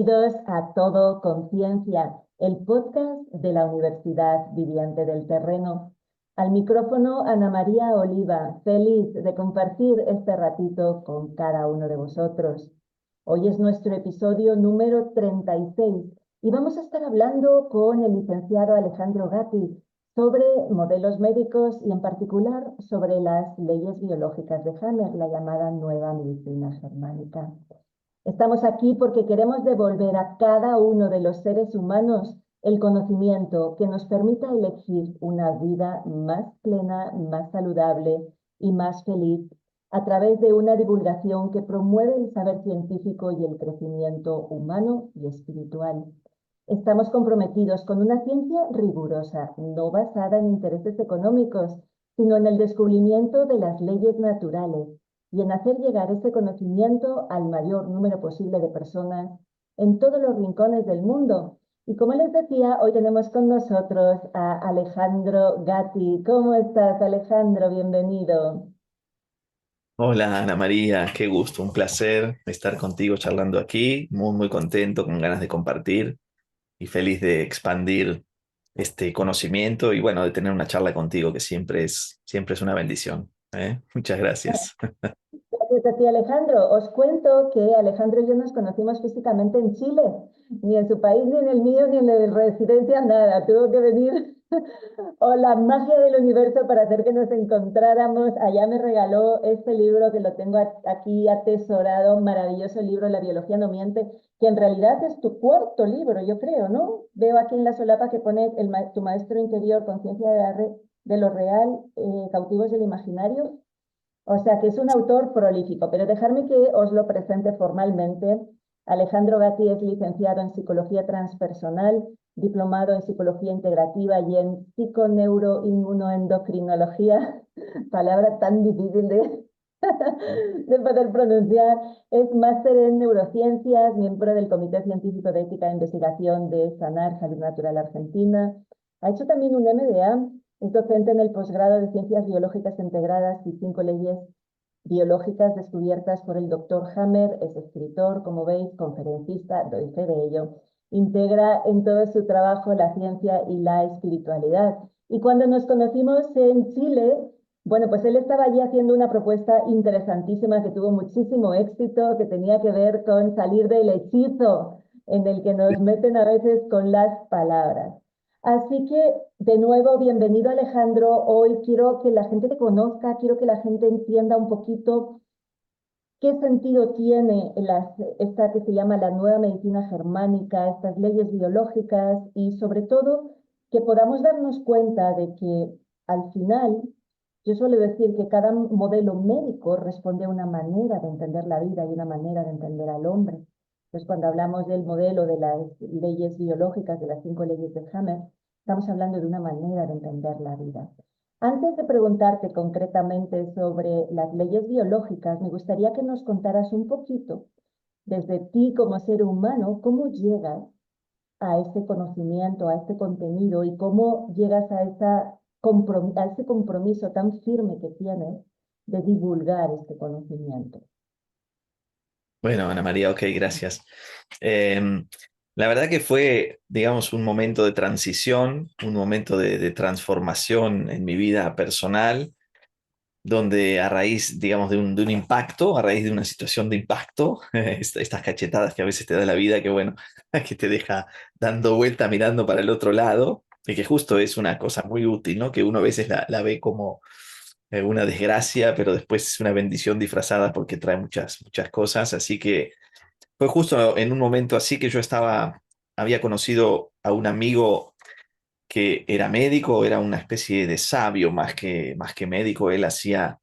Bienvenidos a Todo Conciencia, el podcast de la Universidad Viviente del Terreno. Al micrófono, Ana María Oliva, feliz de compartir este ratito con cada uno de vosotros. Hoy es nuestro episodio número 36 y vamos a estar hablando con el licenciado Alejandro Gatti sobre modelos médicos y en particular sobre las leyes biológicas de Hammer, la llamada nueva medicina germánica. Estamos aquí porque queremos devolver a cada uno de los seres humanos el conocimiento que nos permita elegir una vida más plena, más saludable y más feliz a través de una divulgación que promueve el saber científico y el crecimiento humano y espiritual. Estamos comprometidos con una ciencia rigurosa, no basada en intereses económicos, sino en el descubrimiento de las leyes naturales y en hacer llegar ese conocimiento al mayor número posible de personas en todos los rincones del mundo. Y como les decía, hoy tenemos con nosotros a Alejandro Gatti. ¿Cómo estás, Alejandro? Bienvenido. Hola Ana María, qué gusto, un placer estar contigo charlando aquí, muy contento, con ganas de compartir y feliz de expandir este conocimiento y bueno, de tener una charla contigo que siempre es una bendición, ¿eh? Muchas gracias. Gracias a ti, Alejandro. Os cuento que Alejandro y yo nos conocimos físicamente en Chile, ni en su país, ni en el mío, ni en el de residencia, nada. Tuvo que venir o la magia del universo para hacer que nos encontráramos. Allá me regaló este libro que lo tengo aquí atesorado, maravilloso libro, La biología no miente, que en realidad es tu cuarto libro, yo creo, ¿no? Veo aquí en la solapa que pone tu maestro interior, conciencia de lo real, cautivos del imaginario. O sea que es un autor prolífico, pero dejarme que os lo presente formalmente. Alejandro Gatti es licenciado en Psicología Transpersonal, diplomado en Psicología Integrativa y en Psiconeuroinmunoendocrinología, palabra tan difícil de poder pronunciar. Es máster en Neurociencias, miembro del Comité Científico de Ética e Investigación de Sanar Salud Natural Argentina. Ha hecho también un MBA. Es docente en el posgrado de Ciencias Biológicas Integradas y 5 leyes biológicas descubiertas por el doctor Hammer. Es escritor, como veis, conferencista, doy fe de ello. Integra en todo su trabajo la ciencia y la espiritualidad. Y cuando nos conocimos en Chile, bueno, pues él estaba allí haciendo una propuesta interesantísima que tuvo muchísimo éxito, que tenía que ver con salir del hechizo en el que nos meten a veces con las palabras. Así que, de nuevo, bienvenido Alejandro. Hoy quiero que la gente te conozca, quiero que la gente entienda un poquito qué sentido tiene esta que se llama la nueva medicina germánica, estas leyes biológicas y sobre todo que podamos darnos cuenta de que al final, yo suelo decir que cada modelo médico responde a una manera de entender la vida y una manera de entender al hombre. Entonces, cuando hablamos del modelo de las leyes biológicas, de las 5 leyes de Hammer, estamos hablando de una manera de entender la vida. Antes de preguntarte concretamente sobre las leyes biológicas, me gustaría que nos contaras un poquito, desde ti como ser humano, cómo llegas a ese conocimiento, a este contenido y cómo llegas a ese compromiso tan firme que tienes de divulgar este conocimiento. Bueno, Ana María, ok, gracias. Eh, la verdad que fue, digamos, un momento de transición, un momento de transformación en mi vida personal donde a raíz, digamos, de un impacto, a raíz de una situación de impacto, estas cachetadas que a veces te da la vida, que bueno, que te deja dando vuelta, mirando para el otro lado, y que justo es una cosa muy útil, ¿no? Que uno a veces la ve como una desgracia, pero después es una bendición disfrazada porque trae muchas cosas, así que fue justo en un momento así que había conocido a un amigo que era médico, era una especie de sabio más que médico, él hacía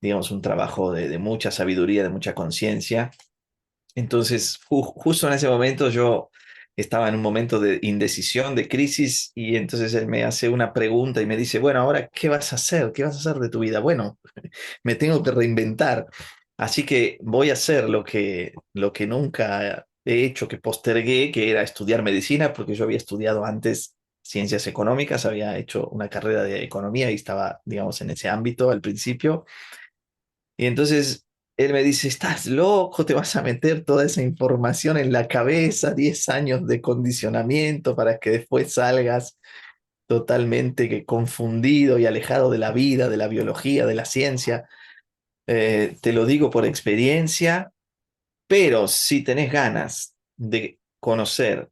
digamos, un trabajo de mucha sabiduría, de mucha conciencia. Entonces, justo en ese momento yo estaba en un momento de indecisión, de crisis, y entonces él me hace una pregunta y me dice, bueno, ahora, ¿qué vas a hacer? ¿Qué vas a hacer de tu vida? Bueno, me tengo que reinventar, así que voy a hacer lo que nunca he hecho, que postergué, que era estudiar medicina, porque yo había estudiado antes ciencias económicas, había hecho una carrera de economía y estaba, digamos, en ese ámbito al principio. Y entonces él me dice, estás loco, te vas a meter toda esa información en la cabeza, 10 años de condicionamiento para que después salgas totalmente confundido y alejado de la vida, de la biología, de la ciencia. Te lo digo por experiencia, pero si tenés ganas de conocer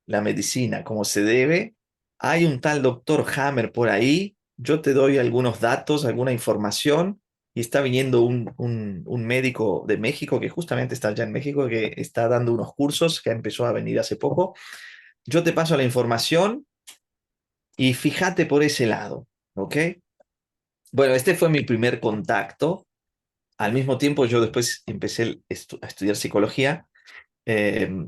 la medicina como se debe, hay un tal doctor Hammer por ahí, yo te doy algunos datos, alguna información, y está viniendo un médico de México que justamente está allá en México, que está dando unos cursos, que empezó a venir hace poco. Yo te paso la información y fíjate por ese lado, ¿ok? Bueno, este fue mi primer contacto. Al mismo tiempo, yo después empecé a estudiar psicología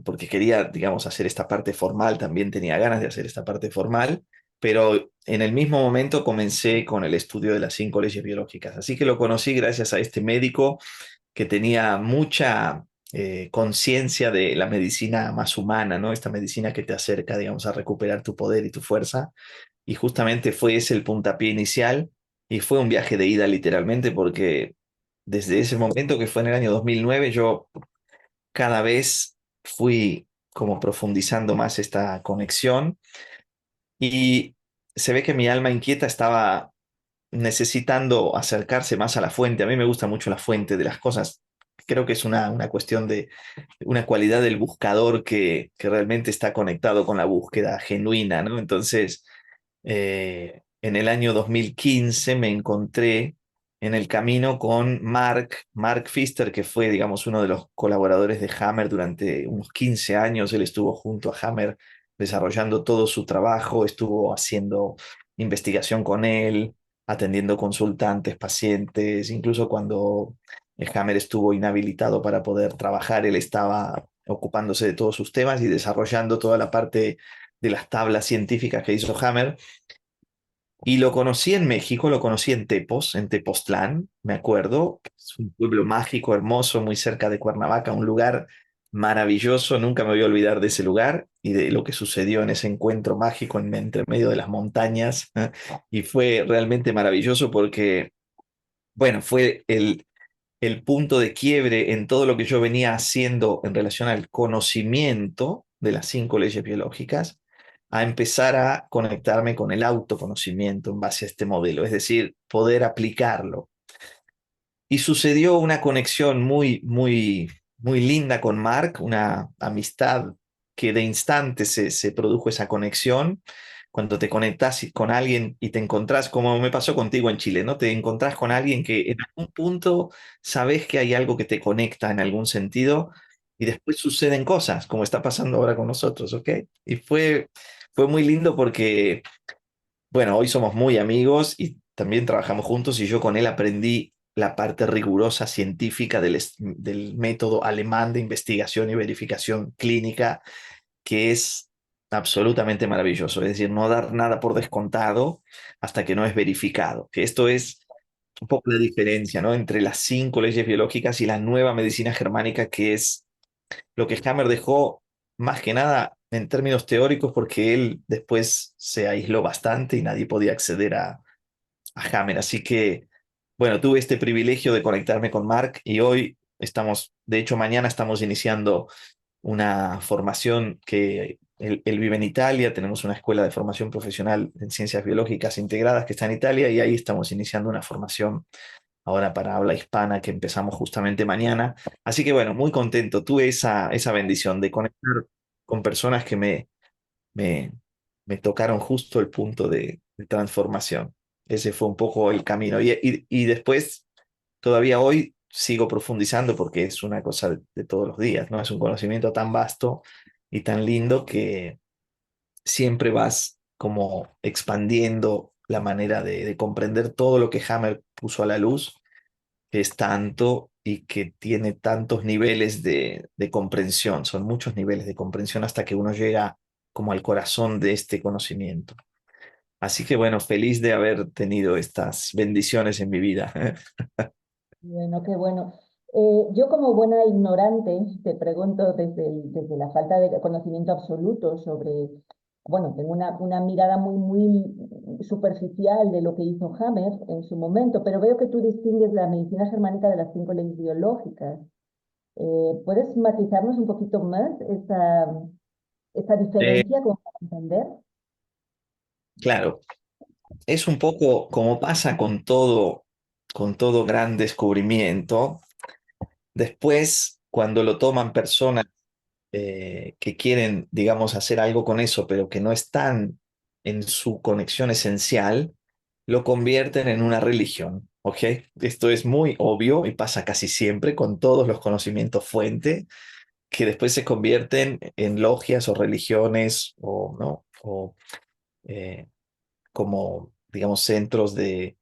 porque quería, digamos, hacer esta parte formal, también tenía ganas de hacer esta parte formal, pero en el mismo momento comencé con el estudio de las 5 leyes biológicas. Así que lo conocí gracias a este médico que tenía mucha conciencia de la medicina más humana, ¿no? Esta medicina que te acerca, digamos, a recuperar tu poder y tu fuerza. Y justamente fue ese el puntapié inicial y fue un viaje de ida literalmente porque desde ese momento que fue en el año 2009 yo cada vez fui como profundizando más esta conexión y se ve que mi alma inquieta estaba necesitando acercarse más a la fuente. A mí me gusta mucho la fuente de las cosas. Creo que es una cuestión de una cualidad del buscador que realmente está conectado con la búsqueda genuina, ¿no? Entonces, en el año 2015 me encontré en el camino con Mark Pfister, que fue, digamos, uno de los colaboradores de Hammer durante unos 15 años. Él estuvo junto a Hammer desarrollando todo su trabajo, estuvo haciendo investigación con él, atendiendo consultantes, pacientes, incluso cuando Hammer estuvo inhabilitado para poder trabajar, él estaba ocupándose de todos sus temas y desarrollando toda la parte de las tablas científicas que hizo Hammer. Y lo conocí en México, lo conocí en Tepos, en Tepoztlán, me acuerdo. Es un pueblo mágico, hermoso, muy cerca de Cuernavaca, un lugar maravilloso. Nunca me voy a olvidar de ese lugar y de lo que sucedió en ese encuentro mágico entre medio de las montañas. Y fue realmente maravilloso porque, bueno, fue el punto de quiebre en todo lo que yo venía haciendo en relación al conocimiento de las 5 leyes biológicas, a empezar a conectarme con el autoconocimiento en base a este modelo, es decir, poder aplicarlo. Y sucedió una conexión muy, muy, muy linda con Mark, una amistad que de instante se produjo esa conexión. Cuando te conectas con alguien y te encontrás, como me pasó contigo en Chile, ¿no? Te encontrás con alguien que en algún punto sabes que hay algo que te conecta en algún sentido y después suceden cosas, como está pasando ahora con nosotros, ¿ok? Y fue muy lindo porque bueno, hoy somos muy amigos y también trabajamos juntos y yo con él aprendí la parte rigurosa científica del método alemán de investigación y verificación clínica, que es absolutamente maravilloso. Es decir, no dar nada por descontado hasta que no es verificado. Que esto es un poco la diferencia, ¿no? Entre las 5 leyes biológicas y la nueva medicina germánica, que es lo que Hammer dejó más que nada en términos teóricos, porque él después se aisló bastante y nadie podía acceder a Hammer. Así que, bueno, tuve este privilegio de conectarme con Mark y hoy estamos, de hecho, mañana estamos iniciando una formación que él vive en Italia, tenemos una escuela de formación profesional en ciencias biológicas integradas que está en Italia y ahí estamos iniciando una formación ahora para habla hispana que empezamos justamente mañana. Así que bueno, muy contento. Tuve esa bendición de conectar con personas que me, me tocaron justo el punto de transformación. Ese fue un poco el camino. Y después, todavía hoy sigo profundizando porque es una cosa de todos los días, ¿no? Es un conocimiento tan vasto y tan lindo que siempre vas como expandiendo la manera de comprender todo lo que Hammer puso a la luz que es tanto y que tiene tantos niveles de comprensión. Son muchos niveles de comprensión hasta que uno llega como al corazón de este conocimiento. Así que bueno, feliz de haber tenido estas bendiciones en mi vida. Bueno, qué bueno. Yo como buena ignorante te pregunto desde la falta de conocimiento absoluto sobre bueno, tengo una mirada muy superficial de lo que hizo Hammer en su momento, pero veo que tú distingues la medicina germánica de las 5 leyes biológicas. ¿Puedes matizarnos un poquito más esa Eh, diferencia como para entender? claro, es un poco como pasa con todo gran descubrimiento. Después, cuando lo toman personas que quieren, digamos, hacer algo con eso, pero que no están en su conexión esencial, lo convierten en una religión, ¿ok? Esto es muy obvio y pasa casi siempre con todos los conocimientos fuente, que después se convierten en logias o religiones o, ¿no? O eh, como, digamos, centros de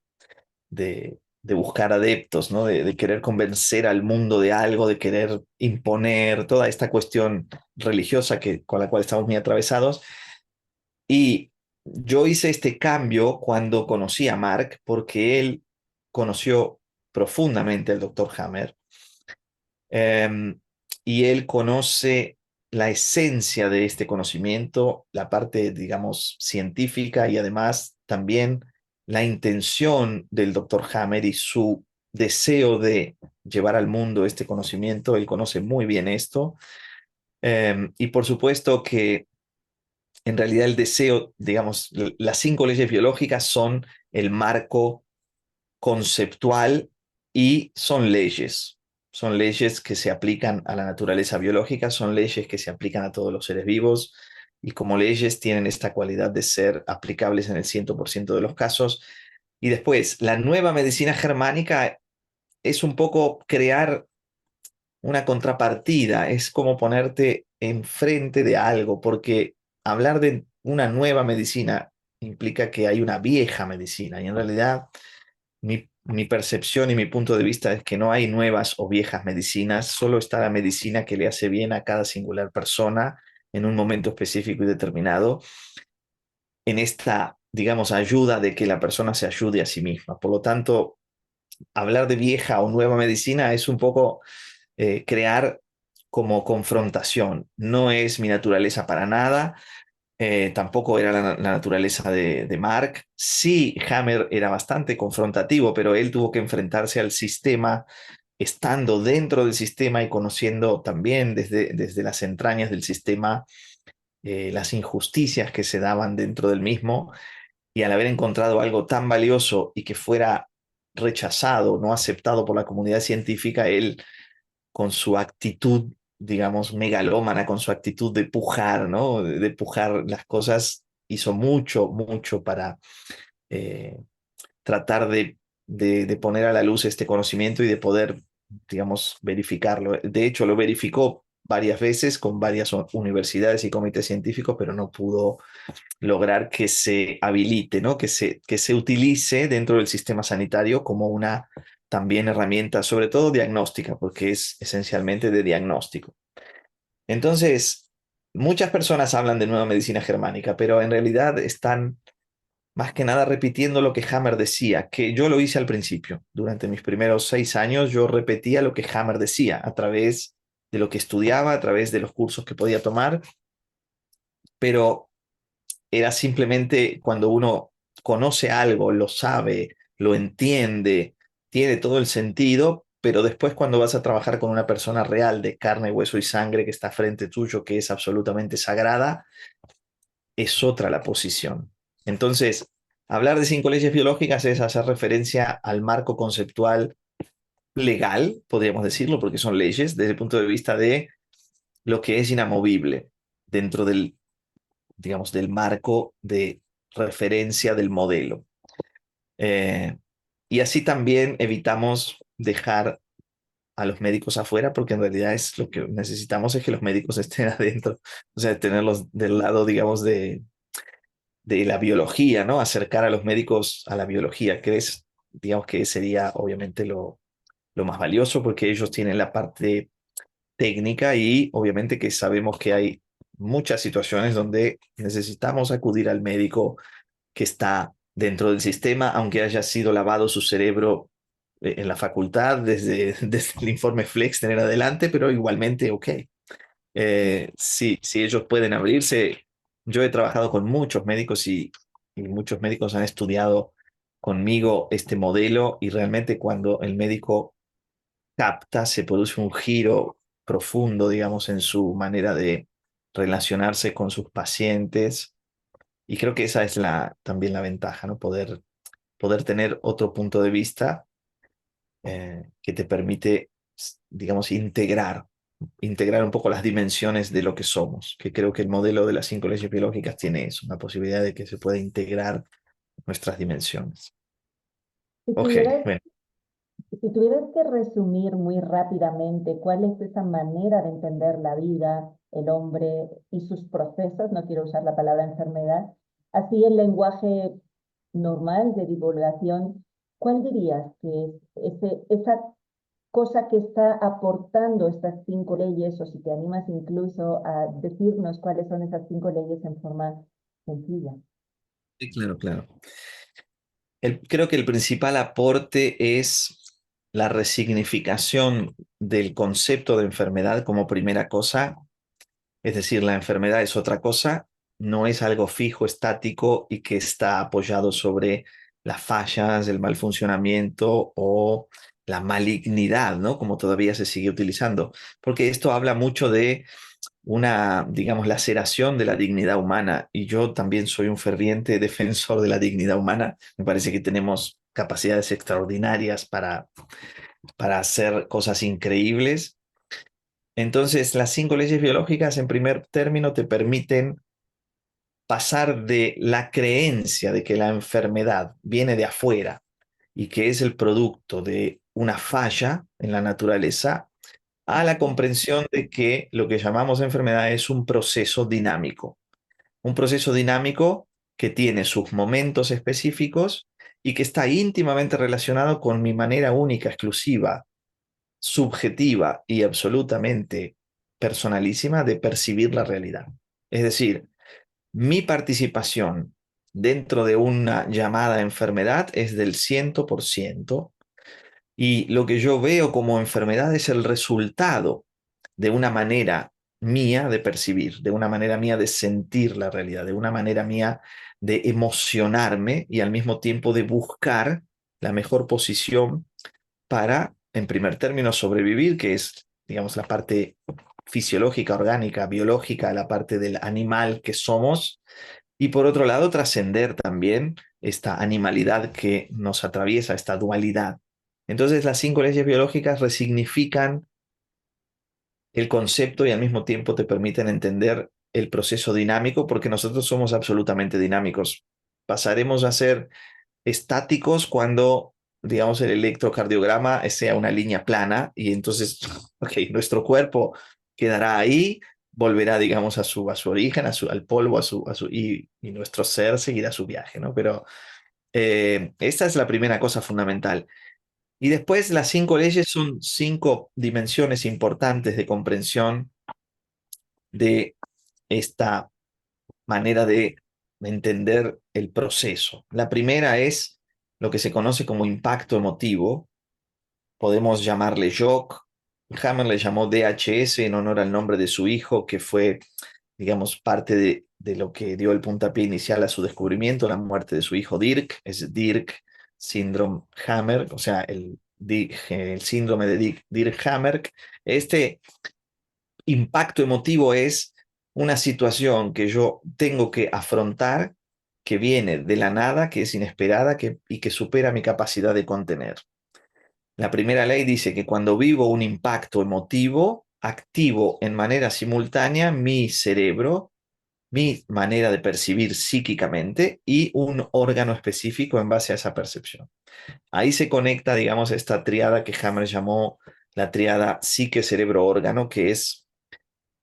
buscar adeptos, ¿no? De querer convencer al mundo de algo, de querer imponer toda esta cuestión religiosa con la cual estamos muy atravesados. Y yo hice este cambio cuando conocí a Mark, porque él conoció profundamente al doctor Hammer, em, y él conoce la esencia de este conocimiento, la parte, digamos, científica y además también la intención del doctor Hammer y su deseo de llevar al mundo este conocimiento. Él conoce muy bien esto. Y por supuesto que en realidad el deseo, digamos, las 5 leyes biológicas son el marco conceptual y son leyes que se aplican a la naturaleza biológica, son leyes que se aplican a todos los seres vivos y como leyes tienen esta cualidad de ser aplicables en el 100% de los casos. Y después, la nueva medicina germánica es un poco crear una contrapartida, es como ponerte enfrente de algo, porque hablar de una nueva medicina implica que hay una vieja medicina y en realidad mi percepción y mi punto de vista es que no hay nuevas o viejas medicinas, solo está la medicina que le hace bien a cada singular persona en un momento específico y determinado, en esta, digamos, ayuda de que la persona se ayude a sí misma. Por lo tanto, hablar de vieja o nueva medicina es un poco crear como confrontación. No es mi naturaleza para nada. Tampoco era la naturaleza de Mark. Sí, Hammer era bastante confrontativo, pero él tuvo que enfrentarse al sistema estando dentro del sistema y conociendo también desde las entrañas del sistema las injusticias que se daban dentro del mismo y al haber encontrado algo tan valioso y que fuera rechazado, no aceptado por la comunidad científica, él con su actitud, digamos, megalómana, con su actitud de pujar, ¿no? De pujar las cosas, hizo mucho, mucho para eh, tratar de poner a la luz este conocimiento y de poder, digamos, verificarlo. De hecho, lo verificó varias veces con varias universidades y comités científicos, pero no pudo lograr que se habilite, ¿no? Que se utilice dentro del sistema sanitario como una también herramienta, sobre todo diagnóstica, porque es esencialmente de diagnóstico. Entonces, muchas personas hablan de nueva medicina germánica, pero en realidad están más que nada repitiendo lo que Hammer decía, que yo lo hice al principio. Durante mis primeros 6 años yo repetía lo que Hammer decía a través de lo que estudiaba, a través de los cursos que podía tomar, pero era simplemente cuando uno conoce algo, lo sabe, lo entiende, tiene todo el sentido, pero después cuando vas a trabajar con una persona real de carne, hueso y sangre que está frente tuyo, que es absolutamente sagrada, es otra la posición. Entonces, hablar de 5 leyes biológicas es hacer referencia al marco conceptual legal, podríamos decirlo, porque son leyes desde el punto de vista de lo que es inamovible dentro del, digamos, del marco de referencia del modelo. Eh, y así también evitamos dejar a los médicos afuera, porque en realidad es lo que necesitamos es que los médicos estén adentro, o sea, tenerlos del lado, digamos, de la biología, ¿no? Acercar a los médicos a la biología, que es, digamos, que sería obviamente lo más valioso, porque ellos tienen la parte técnica y obviamente que sabemos que hay muchas situaciones donde necesitamos acudir al médico que está dentro del sistema, aunque haya sido lavado su cerebro en la facultad desde el informe Flexner en adelante, pero igualmente, ok. Si ellos pueden abrirse, yo he trabajado con muchos médicos y muchos médicos han estudiado conmigo este modelo y realmente cuando el médico capta, se produce un giro profundo, digamos, en su manera de relacionarse con sus pacientes. Y creo que esa es también la ventaja, ¿no? Poder tener otro punto de vista que te permite, digamos, integrar un poco las dimensiones de lo que somos, que creo que el modelo de las 5 leyes biológicas tiene eso, una posibilidad de que se pueda integrar nuestras dimensiones. Si Ok, tuvieras, bueno. si tuvieras que resumir muy rápidamente cuál es esa manera de entender la vida, el hombre y sus procesos, no quiero usar la palabra enfermedad, así el lenguaje normal de divulgación, ¿cuál dirías que es esa cosa que está aportando estas 5 leyes, o si te animas incluso a decirnos cuáles son esas 5 leyes en forma sencilla? Sí, claro, claro. Creo que el principal aporte es la resignificación del concepto de enfermedad como primera cosa. Es decir, la enfermedad es otra cosa, no es algo fijo, estático y que está apoyado sobre las fallas, el mal funcionamiento o la malignidad, ¿no? Como todavía se sigue utilizando. Porque esto habla mucho de una, digamos, laceración de la dignidad humana. Y yo también soy un ferviente defensor de la dignidad humana. Me parece que tenemos capacidades extraordinarias para hacer cosas increíbles. Entonces, las 5 leyes biológicas, en primer término, te permiten pasar de la creencia de que la enfermedad viene de afuera y que es el producto de una falla en la naturaleza, a la comprensión de que lo que llamamos enfermedad es un proceso dinámico que tiene sus momentos específicos y que está íntimamente relacionado con mi manera única, exclusiva, subjetiva y absolutamente personalísima de percibir la realidad. Es decir, mi participación dentro de una llamada enfermedad es del 100% y lo que yo veo como enfermedad es el resultado de una manera mía de percibir, de una manera mía de sentir la realidad, de una manera mía de emocionarme y al mismo tiempo de buscar la mejor posición para, en primer término, sobrevivir, que es, digamos, la parte fisiológica, orgánica, biológica, la parte del animal que somos, y por otro lado, trascender también esta animalidad que nos atraviesa, esta dualidad. Entonces, las 5 leyes biológicas resignifican el concepto y al mismo tiempo te permiten entender el proceso dinámico, porque nosotros somos absolutamente dinámicos. Pasaremos a ser estáticos cuando, digamos, el electrocardiograma sea una línea plana y entonces, ok, nuestro cuerpo quedará ahí, volverá, digamos, a su origen, al polvo, y nuestro ser seguirá su viaje, ¿no? Pero esta es la primera cosa fundamental. Y después las 5 leyes son 5 dimensiones importantes de comprensión de esta manera de entender el proceso. La primera es lo que se conoce como impacto emotivo. Podemos llamarle shock. Hammer le llamó DHS en honor al nombre de su hijo, que fue, digamos, parte de lo que dio el puntapié inicial a su descubrimiento, la muerte de su hijo Dirk. Es Dirk Syndrome Hammer, o sea, el síndrome de Dirk Hammer. Este impacto emotivo es una situación que yo tengo que afrontar, que viene de la nada, que es inesperada y que supera mi capacidad de contener. La primera ley dice que cuando vivo un impacto emotivo, activo en manera simultánea mi cerebro, mi manera de percibir psíquicamente y un órgano específico en base a esa percepción. Ahí se conecta, digamos, esta triada que Hammer llamó la triada psique-cerebro-órgano, que es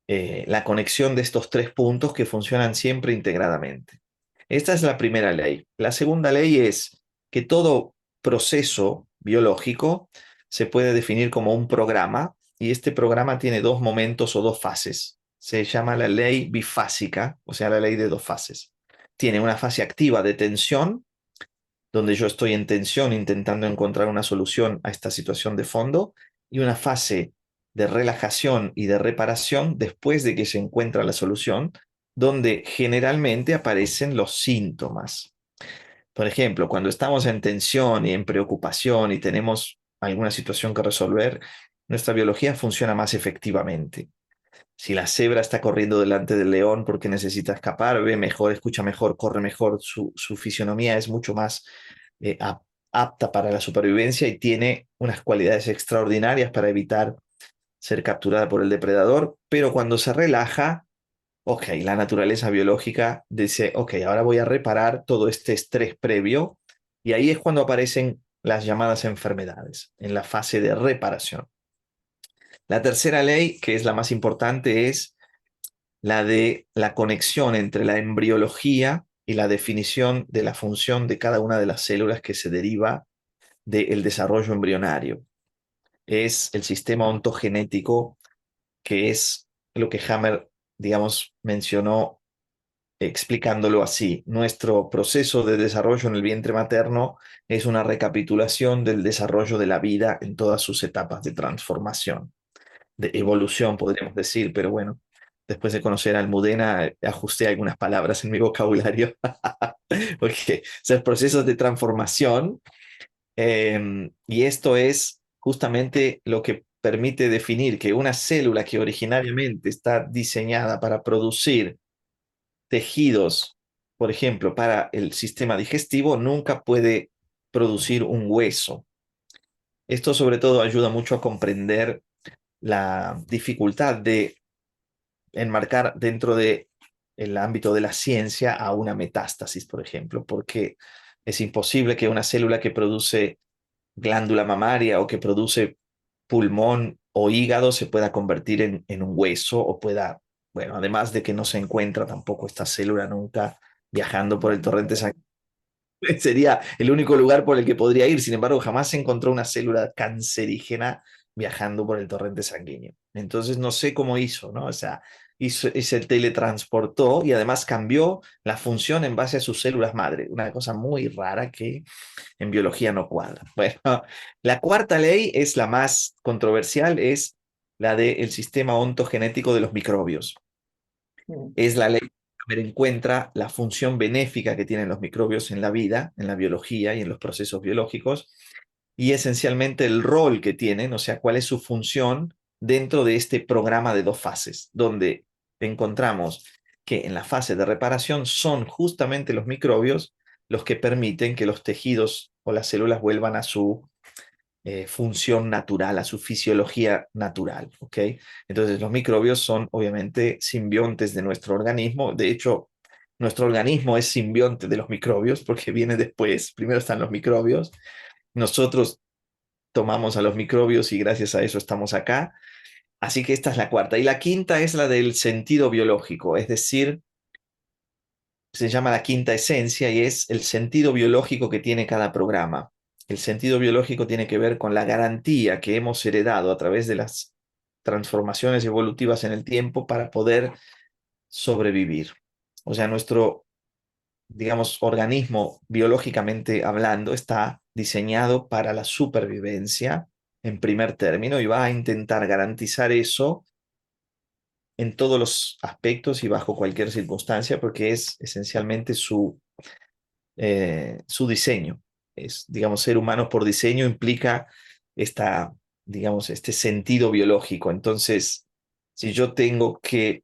la conexión de estos 3 puntos que funcionan siempre integradamente. Esta es la primera ley. La segunda ley es que todo proceso biológico se puede definir como un programa y este programa tiene 2 momentos o 2 fases. Se llama la ley bifásica, o sea, la ley de 2 fases. Tiene una fase activa de tensión, donde yo estoy en tensión intentando encontrar una solución a esta situación de fondo, y una fase de relajación y de reparación después de que se encuentra la solución, donde generalmente aparecen los síntomas. Por ejemplo, cuando estamos en tensión y en preocupación y tenemos alguna situación que resolver, nuestra biología funciona más efectivamente. Si la cebra está corriendo delante del león porque necesita escapar, ve mejor, escucha mejor, corre mejor, su fisionomía es mucho más eh, ap- apta para la supervivencia y tiene unas cualidades extraordinarias para evitar ser capturada por el depredador, pero cuando se relaja, ok, la naturaleza biológica dice, ok, ahora voy a reparar todo este estrés previo y ahí es cuando aparecen las llamadas enfermedades, en la fase de reparación. La tercera ley, que es la más importante, es la de la conexión entre la embriología y la definición de la función de cada una de las células que se deriva del desarrollo embrionario. Es el sistema ontogenético, que es lo que Hammer, digamos, mencionó explicándolo así. Nuestro proceso de desarrollo en el vientre materno es una recapitulación del desarrollo de la vida en todas sus etapas de transformación, de evolución, podríamos decir, pero bueno, después de conocer a Almudena, ajusté algunas palabras en mi vocabulario, porque son procesos de transformación, y esto es justamente lo que permite definir que una célula que originariamente está diseñada para producir tejidos, por ejemplo, para el sistema digestivo, nunca puede producir un hueso. Esto sobre todo ayuda mucho a comprender la dificultad de enmarcar dentro de el ámbito de la ciencia a una metástasis, por ejemplo, porque es imposible que una célula que produce glándula mamaria o que produce pulmón o hígado se pueda convertir en un hueso o pueda, bueno, además de que no se encuentra tampoco esta célula nunca viajando por el torrente sanguíneo. Sería el único lugar por el que podría ir. Sin embargo, jamás se encontró una célula cancerígena viajando por el torrente sanguíneo. Entonces, no sé cómo hizo, ¿no? O sea, se teletransportó y además cambió la función en base a sus células madre. Una cosa muy rara que en biología no cuadra. Bueno, la cuarta ley es la más controversial, es la del sistema ontogenético de los microbios. Mm. Es la ley que encuentra la función benéfica que tienen los microbios en la vida, en la biología y en los procesos biológicos, y esencialmente el rol que tienen, o sea, cuál es su función dentro de este programa de dos fases, donde encontramos que en la fase de reparación son justamente los microbios los que permiten que los tejidos o las células vuelvan a su función natural, a su fisiología natural, ¿ok? Entonces los microbios son obviamente simbiontes de nuestro organismo. De hecho, nuestro organismo es simbionte de los microbios porque viene después. Primero están los microbios. Nosotros tomamos a los microbios y gracias a eso estamos acá. Así que esta es la cuarta. Y la quinta es la del sentido biológico, es decir, se llama la quinta esencia y es el sentido biológico que tiene cada programa. El sentido biológico tiene que ver con la garantía que hemos heredado a través de las transformaciones evolutivas en el tiempo para poder sobrevivir. O sea, nuestro, digamos, organismo biológicamente hablando está diseñado para la supervivencia en primer término y va a intentar garantizar eso en todos los aspectos y bajo cualquier circunstancia porque es esencialmente su diseño. Es, digamos, ser humano por diseño implica esta, digamos, este sentido biológico. Entonces, si yo tengo que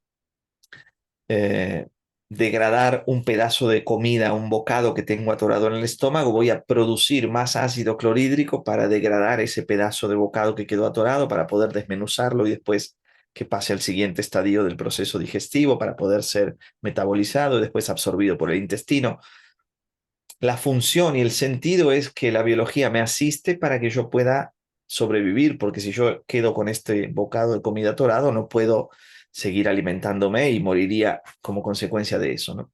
eh, degradar un pedazo de comida, un bocado que tengo atorado en el estómago, voy a producir más ácido clorhídrico para degradar ese pedazo de bocado que quedó atorado, para poder desmenuzarlo y después que pase al siguiente estadio del proceso digestivo para poder ser metabolizado y después absorbido por el intestino. La función y el sentido es que la biología me asiste para que yo pueda sobrevivir, porque si yo quedo con este bocado de comida atorado, no puedo seguir alimentándome y moriría como consecuencia de eso, ¿no?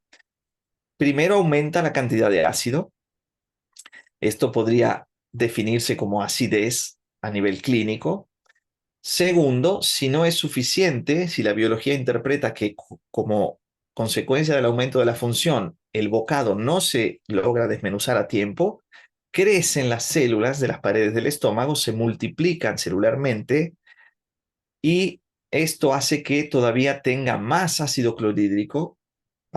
Primero aumenta la cantidad de ácido. Esto podría definirse como acidez a nivel clínico. Segundo, si no es suficiente, si la biología interpreta que como consecuencia del aumento de la función, el bocado no se logra desmenuzar a tiempo, crecen las células de las paredes del estómago, se multiplican celularmente y esto hace que todavía tenga más ácido clorhídrico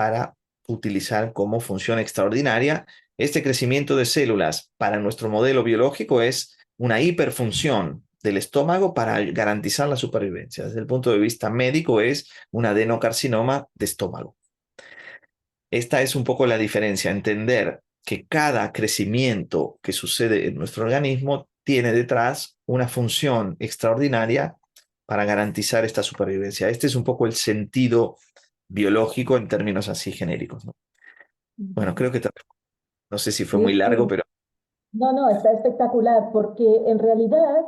para utilizar como función extraordinaria. Este crecimiento de células para nuestro modelo biológico es una hiperfunción del estómago para garantizar la supervivencia. Desde el punto de vista médico es un adenocarcinoma de estómago. Esta es un poco la diferencia, entender que cada crecimiento que sucede en nuestro organismo tiene detrás una función extraordinaria para garantizar esta supervivencia. Este es un poco el sentido biológico en términos así genéricos, ¿no? Bueno, Ujú. creo que no sé si fue Sí, muy largo, sí. pero No, no, está espectacular porque en realidad,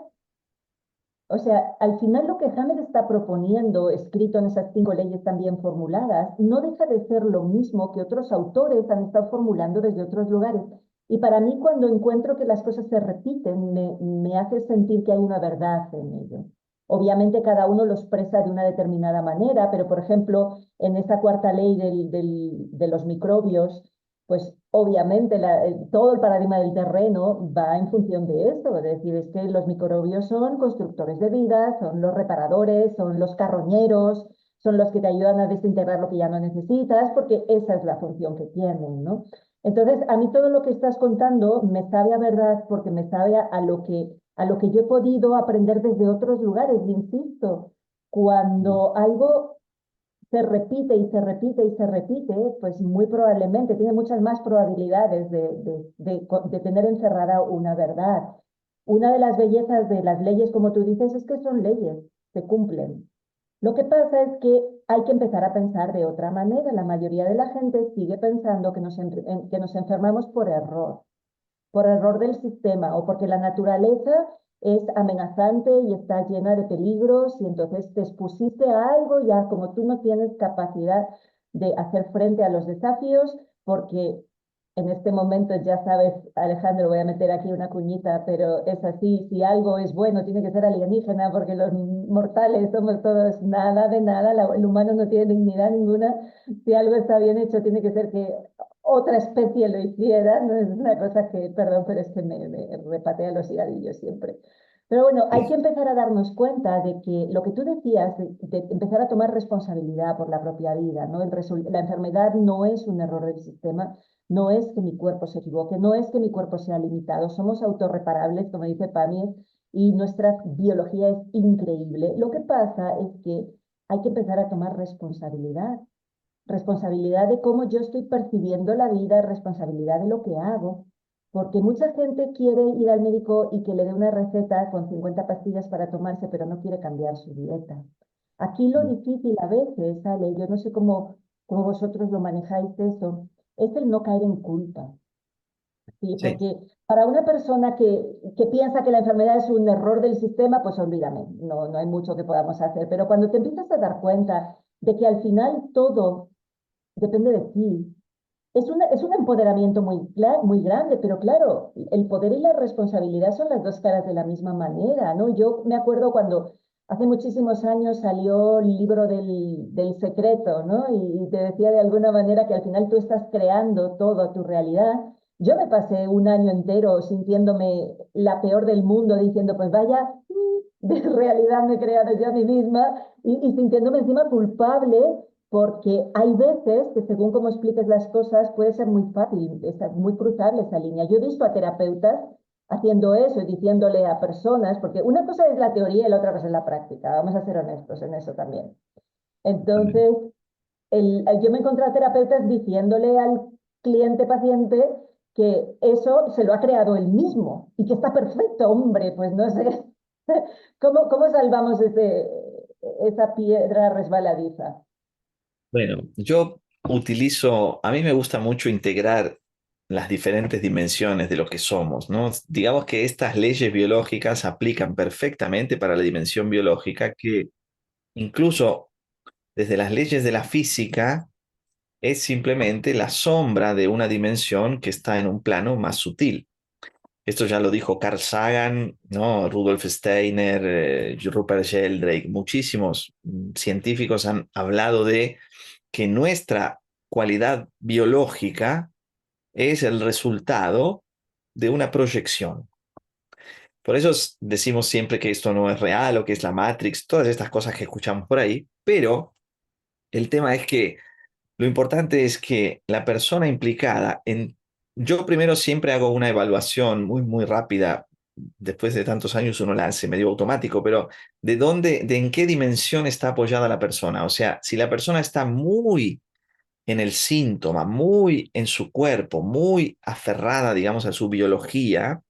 o sea, al final lo que Hammer está proponiendo, escrito en esas 5 leyes también formuladas, no deja de ser lo mismo que otros autores han estado formulando desde otros lugares. Y para mí, cuando encuentro que las cosas se repiten, me hace sentir que hay una verdad en ello. Obviamente cada uno lo expresa de una determinada manera, pero por ejemplo, en esa cuarta ley de los microbios, pues obviamente todo el paradigma del terreno va en función de esto, es decir, es que los microbios son constructores de vida, son los reparadores, son los carroñeros, son los que te ayudan a desintegrar lo que ya no necesitas, porque esa es la función que tienen, ¿no? Entonces, a mí todo lo que estás contando me sabe a verdad porque me sabe a lo que yo he podido aprender desde otros lugares, insisto, cuando algo se repite y se repite y se repite, pues muy probablemente tiene muchas más probabilidades de tener encerrada una verdad. Una de las bellezas de las leyes, como tú dices, es que son leyes, se cumplen. Lo que pasa es que hay que empezar a pensar de otra manera. La mayoría de la gente sigue pensando que nos enfermamos por error del sistema o porque la naturaleza es amenazante y está llena de peligros y entonces te expusiste a algo ya como tú no tienes capacidad de hacer frente a los desafíos porque en este momento ya sabes, Alejandro, voy a meter aquí una cuñita, pero es así, si algo es bueno tiene que ser alienígena porque los mortales somos todos nada de nada, el humano no tiene dignidad ninguna, si algo está bien hecho tiene que ser que otra especie lo hiciera, no es una cosa que, perdón, pero es que me repatea los higadillos siempre. Pero bueno, hay que sí, empezar a darnos cuenta de que lo que tú decías, de empezar a tomar responsabilidad por la propia vida, ¿no? La enfermedad no es un error del sistema, no es que mi cuerpo se equivoque, no es que mi cuerpo sea limitado, somos autorreparables, como dice Pami, y nuestra biología es increíble. Lo que pasa es que hay que empezar a tomar responsabilidad de cómo yo estoy percibiendo la vida, responsabilidad de lo que hago, porque mucha gente quiere ir al médico y que le dé una receta con 50 pastillas para tomarse, pero no quiere cambiar su dieta. Aquí lo difícil a veces, Ale, yo no sé cómo vosotros lo manejáis eso, es el no caer en culpa. ¿Sí? sí, Porque para una persona que piensa que la enfermedad es un error del sistema, pues olvídame, no hay mucho que podamos hacer. Pero cuando te empiezas a dar cuenta de que al final todo depende de ti. Es un empoderamiento muy grande, pero claro, el poder y la responsabilidad son las dos caras de la misma manera, ¿no? Yo me acuerdo cuando hace muchísimos años salió el libro del secreto, ¿no? Y te decía de alguna manera que al final tú estás creando toda tu realidad. Yo me pasé un año entero sintiéndome la peor del mundo, diciendo, pues vaya, de realidad me he creado yo a mí misma y sintiéndome encima culpable porque hay veces que según cómo expliques las cosas puede ser muy fácil, es muy cruzable esa línea. Yo he visto a terapeutas haciendo eso y diciéndole a personas, porque una cosa es la teoría y la otra cosa es la práctica, vamos a ser honestos en eso también. también. Entonces, yo me encontré a terapeutas diciéndole al cliente paciente que eso se lo ha creado él mismo y que está perfecto, hombre, pues no sé. ¿Cómo salvamos esa piedra resbaladiza? Bueno, yo a mí me gusta mucho integrar las diferentes dimensiones de lo que somos, ¿no? Digamos que estas leyes biológicas aplican perfectamente para la dimensión biológica, que incluso desde las leyes de la física es simplemente la sombra de una dimensión que está en un plano más sutil. Esto ya lo dijo Carl Sagan, ¿no? Rudolf Steiner, Rupert Sheldrake, muchísimos científicos han hablado de que nuestra cualidad biológica es el resultado de una proyección. Por eso decimos siempre que esto no es real o que es la Matrix, todas estas cosas que escuchamos por ahí, pero el tema es que Lo importante es que la persona implicada en... Yo primero siempre hago una evaluación muy, muy rápida. Después de tantos años uno la hace medio automático, pero ¿de dónde, de en qué dimensión está apoyada la persona? O sea, si la persona está muy en el síntoma, muy en su cuerpo, muy aferrada, digamos, a su biología,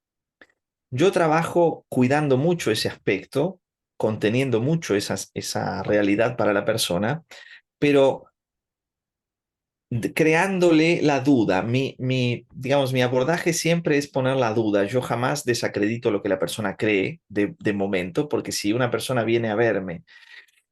yo trabajo cuidando mucho ese aspecto, conteniendo mucho esa realidad para la persona, pero creándole la duda. Digamos, mi abordaje siempre es poner la duda. Yo jamás desacredito lo que la persona cree de momento, porque si una persona viene a verme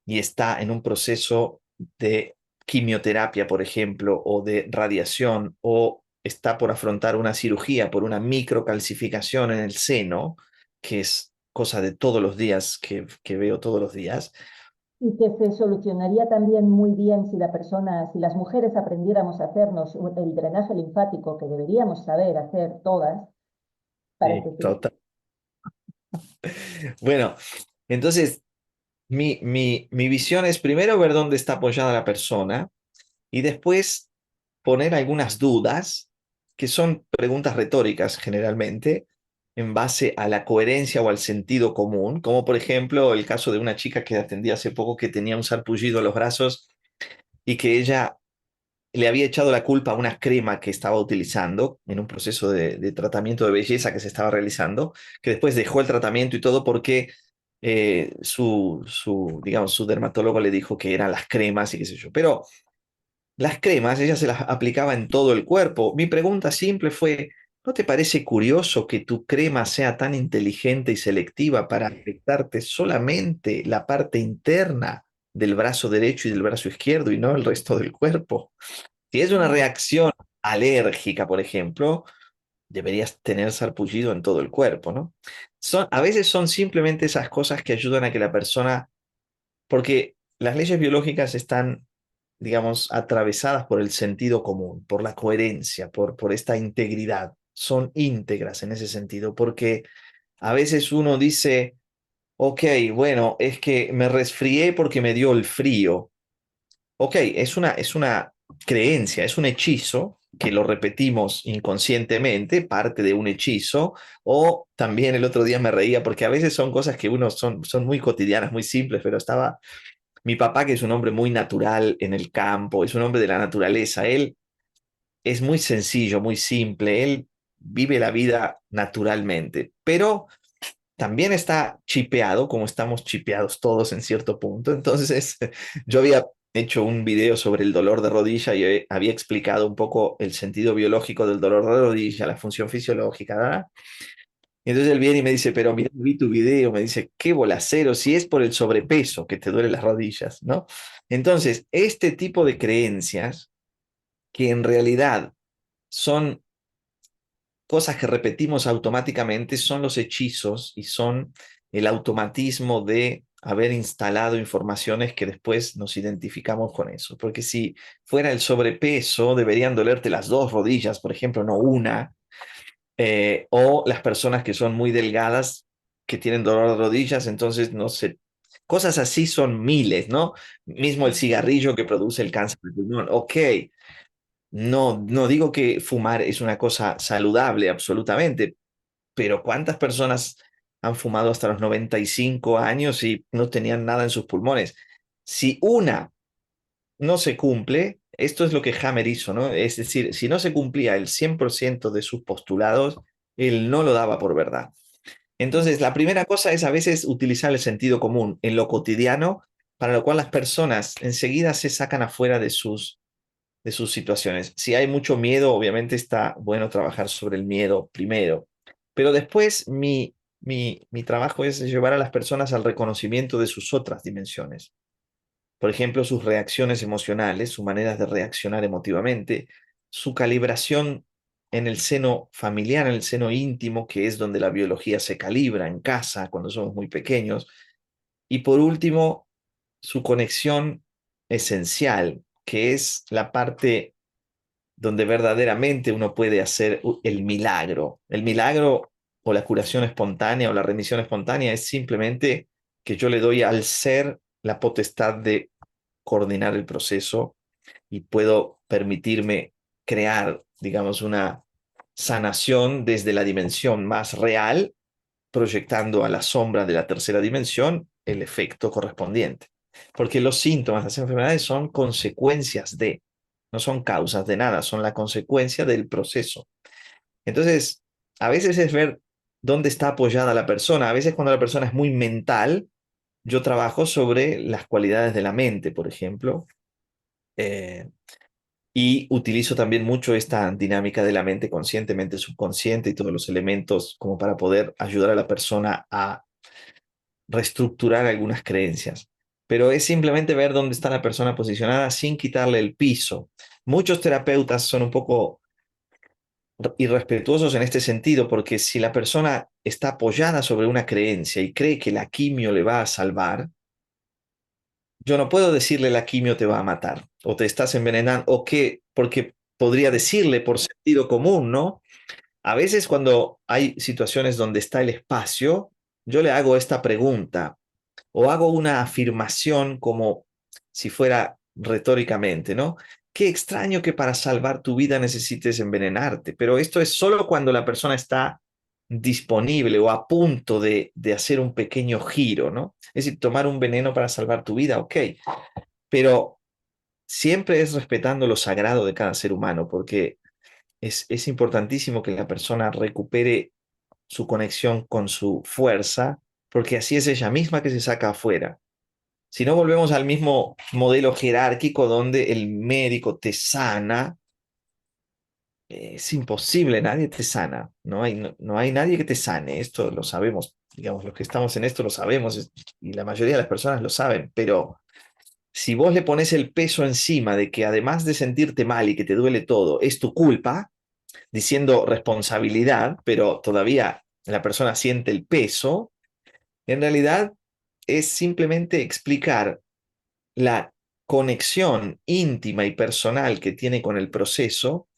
y está en un proceso de quimioterapia, por ejemplo, o de radiación, o está por afrontar una cirugía por una microcalcificación en el seno, que es cosa de todos los días, que veo todos los días. Y que se solucionaría también muy bien si la persona, si las mujeres aprendiéramos a hacernos el drenaje linfático que deberíamos saber hacer todas, parece Sí, que sí. total. Bueno, entonces mi visión es primero ver dónde está apoyada la persona y después poner algunas dudas, que son preguntas retóricas generalmente, en base a la coherencia o al sentido común, como por ejemplo el caso de una chica que atendí hace poco que tenía un sarpullido en los brazos y que ella le había echado la culpa a una crema que estaba utilizando en un proceso de tratamiento de belleza que se estaba realizando, que después dejó el tratamiento y todo porque digamos, su dermatólogo le dijo que eran las cremas y qué sé yo. Pero las cremas ella se las aplicaba en todo el cuerpo. Mi pregunta simple fue, ¿no te parece curioso que tu crema sea tan inteligente y selectiva para afectarte solamente la parte interna del brazo derecho y del brazo izquierdo y no el resto del cuerpo? Si es una reacción alérgica, por ejemplo, deberías tener sarpullido en todo el cuerpo, ¿no? A veces son simplemente esas cosas que ayudan a que la persona, porque las leyes biológicas están, digamos, atravesadas por el sentido común, por la coherencia, por esta integridad. Son íntegras en ese sentido, porque a veces uno dice, ok, bueno, es que me resfrié porque me dio el frío. Ok, es una creencia, es un hechizo que lo repetimos inconscientemente, parte de un hechizo, o también el otro día me reía porque a veces son cosas que uno son muy cotidianas, muy simples, pero estaba mi papá, que es un hombre muy natural en el campo, es un hombre de la naturaleza, él es muy sencillo, muy simple, él vive la vida naturalmente, pero también está chipeado, como estamos chipeados todos en cierto punto. Entonces, yo había hecho un video sobre el dolor de rodilla y había explicado un poco el sentido biológico del dolor de rodilla, la función fisiológica, ¿verdad? Y entonces él viene y me dice, pero mira, vi tu video, me dice, qué bolacero, si es por el sobrepeso que te duelen las rodillas, ¿no? Entonces, este tipo de creencias, que en realidad son cosas que repetimos automáticamente, son los hechizos y son el automatismo de haber instalado informaciones que después nos identificamos con eso. Porque si fuera el sobrepeso, deberían dolerte las dos rodillas, por ejemplo, no una. O las personas que son muy delgadas, que tienen dolor de rodillas, entonces no sé. Cosas así son miles, ¿no? Mismo el cigarrillo que produce el cáncer de pulmón. Ok, no digo que fumar es una cosa saludable, absolutamente, pero ¿cuántas personas han fumado hasta los 95 años y no tenían nada en sus pulmones? Si una no se cumple, esto es lo que Hammer hizo, ¿no? Es decir, si no se cumplía el 100% de sus postulados, él no lo daba por verdad. Entonces, la primera cosa es a veces utilizar el sentido común en lo cotidiano, para lo cual las personas enseguida se sacan afuera de sus situaciones. Si hay mucho miedo, obviamente está bueno trabajar sobre el miedo primero, pero después mi trabajo es llevar a las personas al reconocimiento de sus otras dimensiones. Por ejemplo, sus reacciones emocionales, su manera de reaccionar emotivamente, su calibración en el seno familiar, en el seno íntimo, que es donde la biología se calibra en casa cuando somos muy pequeños. Y por último, su conexión esencial, que es la parte donde verdaderamente uno puede hacer el milagro. El milagro o la curación espontánea o la remisión espontánea es simplemente que yo le doy al ser la potestad de coordinar el proceso y puedo permitirme crear, digamos, una sanación desde la dimensión más real, proyectando a la sombra de la tercera dimensión el efecto correspondiente. Porque los síntomas de las enfermedades son consecuencias de, no son causas de nada, son la consecuencia del proceso. Entonces, a veces es ver dónde está apoyada la persona. A veces cuando la persona es muy mental, yo trabajo sobre las cualidades de la mente, por ejemplo, eh, y utilizo también mucho esta dinámica de la mente conscientemente, subconsciente y todos los elementos como para poder ayudar a la persona a reestructurar algunas creencias. Pero es simplemente ver dónde está la persona posicionada sin quitarle el piso. Muchos terapeutas son un poco irrespetuosos en este sentido, porque si la persona está apoyada sobre una creencia y cree que la quimio le va a salvar, yo no puedo decirle la quimio te va a matar o te estás envenenando o qué, porque podría decirle por sentido común, ¿no? A veces cuando hay situaciones donde está el espacio, yo le hago esta pregunta o hago una afirmación como si fuera retóricamente, ¿no? Qué extraño que para salvar tu vida necesites envenenarte, pero esto es solo cuando la persona está disponible o a punto de hacer un pequeño giro, ¿no? Es decir, tomar un veneno para salvar tu vida, ok, pero siempre es respetando lo sagrado de cada ser humano, porque es importantísimo que la persona recupere su conexión con su fuerza, porque así es ella misma que se saca afuera. Si no volvemos al mismo modelo jerárquico donde el médico te sana, es imposible, nadie te sana, no hay nadie que te sane, esto lo sabemos, digamos, los que estamos en esto lo sabemos y la mayoría de las personas lo saben, pero si vos le pones el peso encima de que además de sentirte mal y que te duele todo, es tu culpa, diciendo responsabilidad, pero todavía la persona siente el peso, en realidad es simplemente explicar la conexión íntima y personal que tiene con el proceso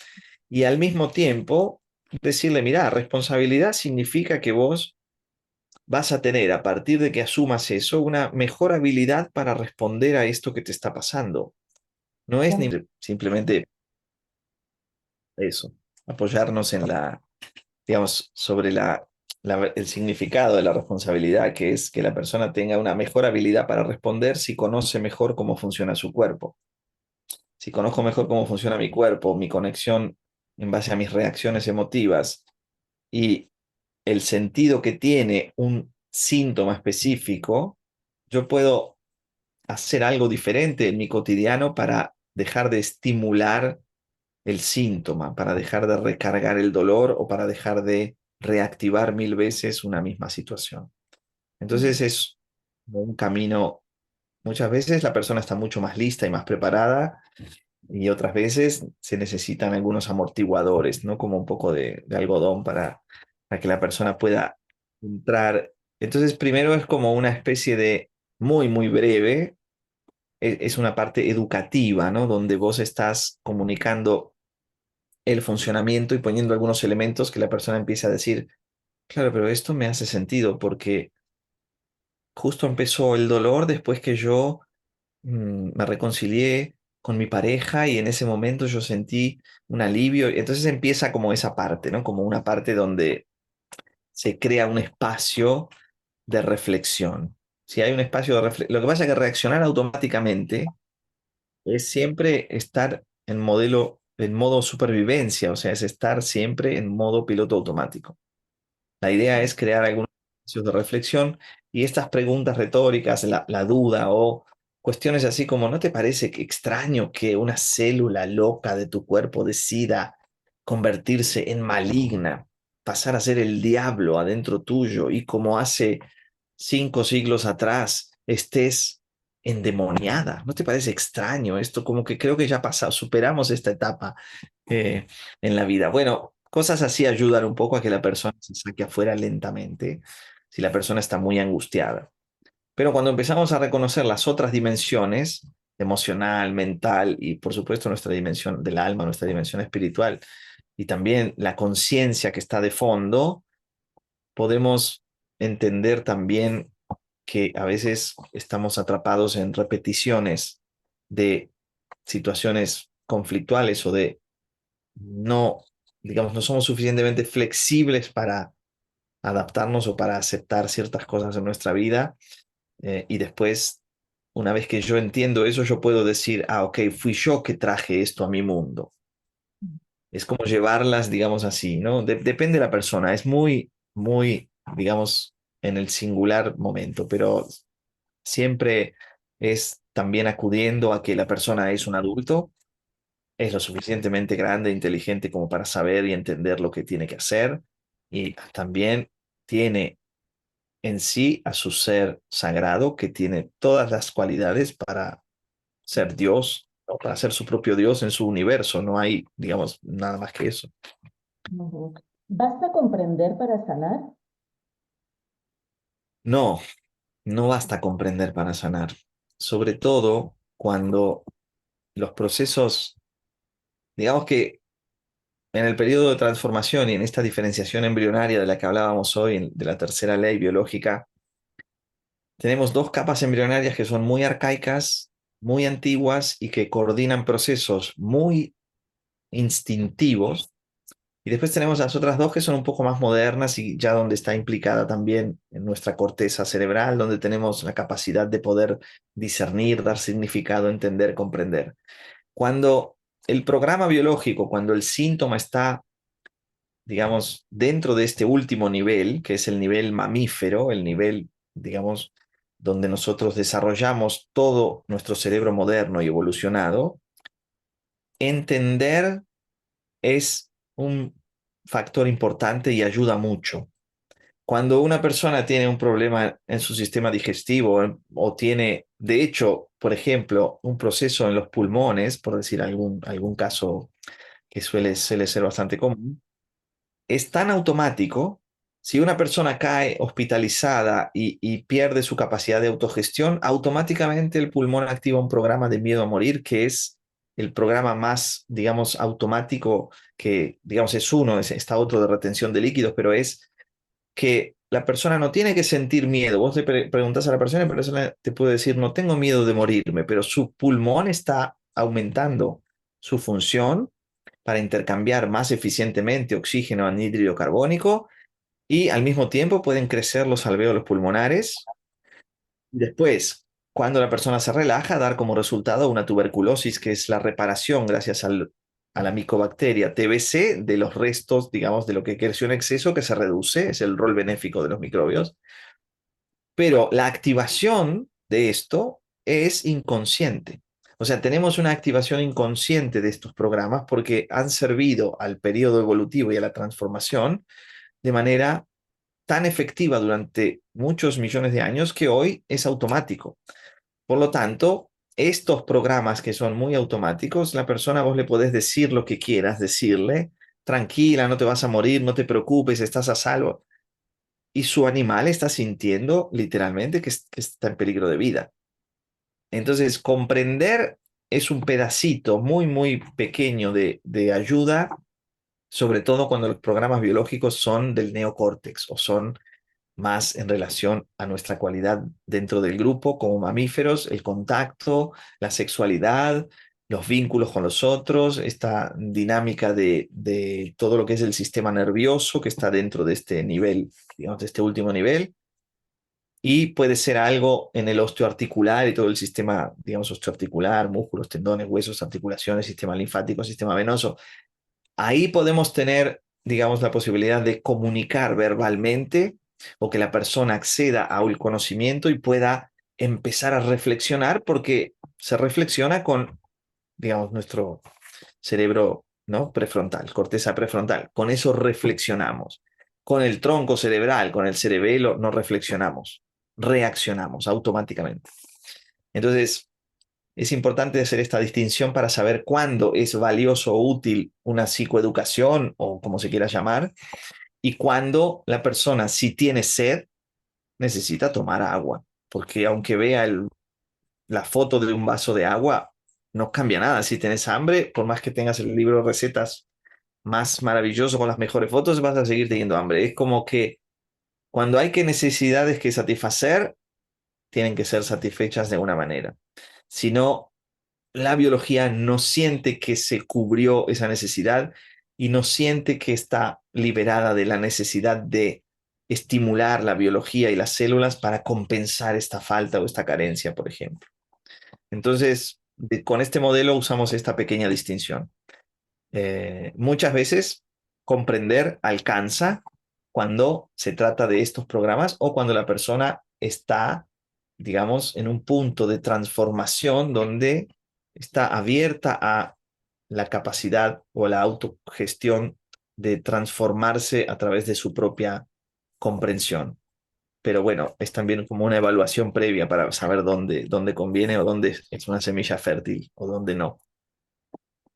y al mismo tiempo decirle, mira, responsabilidad significa que vos vas a tener a partir de que asumas eso una mejor habilidad para responder a esto que te está pasando. No es ni simplemente eso, apoyarnos en la, digamos, sobre el significado de la responsabilidad, que es que la persona tenga una mejor habilidad para responder si conoce mejor cómo funciona su cuerpo. Si conozco mejor cómo funciona mi cuerpo, mi conexión en base a mis reacciones emotivas y el sentido que tiene un síntoma específico, yo puedo hacer algo diferente en mi cotidiano para dejar de estimular el síntoma, para dejar de recargar el dolor o para dejar de reactivar mil veces una misma situación. Entonces es un camino, muchas veces la persona está mucho más lista y más preparada y otras veces se necesitan algunos amortiguadores, ¿no? Como un poco de algodón para que la persona pueda entrar. Entonces, primero es como una especie de muy, muy breve, es una parte educativa, ¿no? Donde vos estás comunicando el funcionamiento y poniendo algunos elementos que la persona empieza a decir, claro, pero esto me hace sentido porque justo empezó el dolor después que yo me reconcilié con mi pareja y en ese momento yo sentí un alivio. Y entonces empieza como esa parte, ¿no? Como una parte donde se crea un espacio de reflexión. Si hay un espacio de reflexión, lo que pasa es que reaccionar automáticamente es siempre estar en modo supervivencia, o sea, es estar siempre en modo piloto automático. La idea es crear algunos espacios de reflexión y estas preguntas retóricas, la duda o cuestiones así como, ¿no te parece que extraño que una célula loca de tu cuerpo decida convertirse en maligna, pasar a ser el diablo adentro tuyo y como hace 5 siglos atrás estés endemoniada? ¿No te parece extraño esto? Como que creo que ya pasado, superamos esta etapa eh, en la vida. Bueno, cosas así ayudan un poco a que la persona se saque afuera lentamente si la persona está muy angustiada. Pero cuando empezamos a reconocer las otras dimensiones, emocional, mental y por supuesto nuestra dimensión del alma, nuestra dimensión espiritual y también la conciencia que está de fondo, podemos entender también que a veces estamos atrapados en repeticiones de situaciones conflictuales o de no, digamos, no somos suficientemente flexibles para adaptarnos o para aceptar ciertas cosas en nuestra vida. Y después, una vez que yo entiendo eso, yo puedo decir, ah, ok, fui yo que traje esto a mi mundo. Es como llevarlas, digamos así, ¿no? Depende de la persona, es muy, muy, digamos, en el singular momento, pero siempre es también acudiendo a que la persona es un adulto, es lo suficientemente grande e inteligente como para saber y entender lo que tiene que hacer y también tiene en sí a su ser sagrado que tiene todas las cualidades para ser Dios o para ser su propio Dios en su universo. No hay, digamos, nada más que eso. Ujú. ¿Basta comprender para sanar? No, no basta comprender para sanar, sobre todo cuando los procesos, digamos que en el periodo de transformación y en esta diferenciación embrionaria de la que hablábamos hoy, de la tercera ley biológica, tenemos dos capas embrionarias que son muy arcaicas, muy antiguas y que coordinan procesos muy instintivos. Y después tenemos las otras dos que son un poco más modernas y ya donde está implicada también en nuestra corteza cerebral, donde tenemos la capacidad de poder discernir, dar significado, entender, comprender. Cuando el programa biológico, cuando el síntoma está, digamos, dentro de este último nivel, que es el nivel mamífero, el nivel, digamos, donde nosotros desarrollamos todo nuestro cerebro moderno y evolucionado, entender es un factor importante y ayuda mucho. Cuando una persona tiene un problema en su sistema digestivo o tiene, de hecho, por ejemplo, un proceso en los pulmones, por decir algún caso que suele ser bastante común, es tan automático. Si una persona cae hospitalizada y pierde su capacidad de autogestión, automáticamente el pulmón activa un programa de miedo a morir, que es el programa más, digamos, automático, que, digamos, es uno, está otro de retención de líquidos, pero es que la persona no tiene que sentir miedo. Vos le preguntas a la persona te puede decir, no tengo miedo de morirme, pero su pulmón está aumentando su función para intercambiar más eficientemente oxígeno anhídrido carbónico y al mismo tiempo pueden crecer los alvéolos pulmonares. Después, cuando la persona se relaja, dar como resultado una tuberculosis, que es la reparación gracias a la micobacteria TBC de los restos, digamos, de lo que creció en exceso, que se reduce, es el rol benéfico de los microbios. Pero la activación de esto es inconsciente. O sea, tenemos una activación inconsciente de estos programas porque han servido al periodo evolutivo y a la transformación de manera tan efectiva durante muchos millones de años que hoy es automático. Por lo tanto, estos programas que son muy automáticos, la persona vos le podés decir lo que quieras decirle, tranquila, no te vas a morir, no te preocupes, estás a salvo. Y su animal está sintiendo literalmente que está en peligro de vida. Entonces, comprender es un pedacito muy, muy pequeño de ayuda, sobre todo cuando los programas biológicos son del neocórtex o son más en relación a nuestra cualidad dentro del grupo como mamíferos, el contacto, la sexualidad, los vínculos con los otros, esta dinámica de todo lo que es el sistema nervioso que está dentro de este nivel, digamos, de este último nivel. Y puede ser algo en el osteoarticular y todo el sistema, digamos, osteoarticular, músculos, tendones, huesos, articulaciones, sistema linfático, sistema venoso. Ahí podemos tener, digamos, la posibilidad de comunicar verbalmente o que la persona acceda a un conocimiento y pueda empezar a reflexionar porque se reflexiona con, digamos, nuestro cerebro, ¿no? Prefrontal, corteza prefrontal. Con eso reflexionamos. Con el tronco cerebral, con el cerebelo, no reflexionamos, reaccionamos automáticamente. Entonces, es importante hacer esta distinción para saber cuándo es valioso o útil una psicoeducación o como se quiera llamar, y cuándo la persona, si tiene sed, necesita tomar agua, porque aunque vea la foto de un vaso de agua, no cambia nada. Si tienes hambre, por más que tengas el libro de recetas más maravilloso con las mejores fotos, vas a seguir teniendo hambre. Es como que cuando hay que necesidades que satisfacer, tienen que ser satisfechas de una manera. Si no, la biología no siente que se cubrió esa necesidad y no siente que está liberada de la necesidad de estimular la biología y las células para compensar esta falta o esta carencia, por ejemplo. Entonces, con este modelo usamos esta pequeña distinción. Muchas veces comprender alcanza cuando se trata de estos programas o cuando la persona está, digamos, en un punto de transformación donde está abierta a la capacidad o la autogestión de transformarse a través de su propia comprensión. Pero bueno, es también como una evaluación previa para saber dónde conviene o dónde es una semilla fértil o dónde no.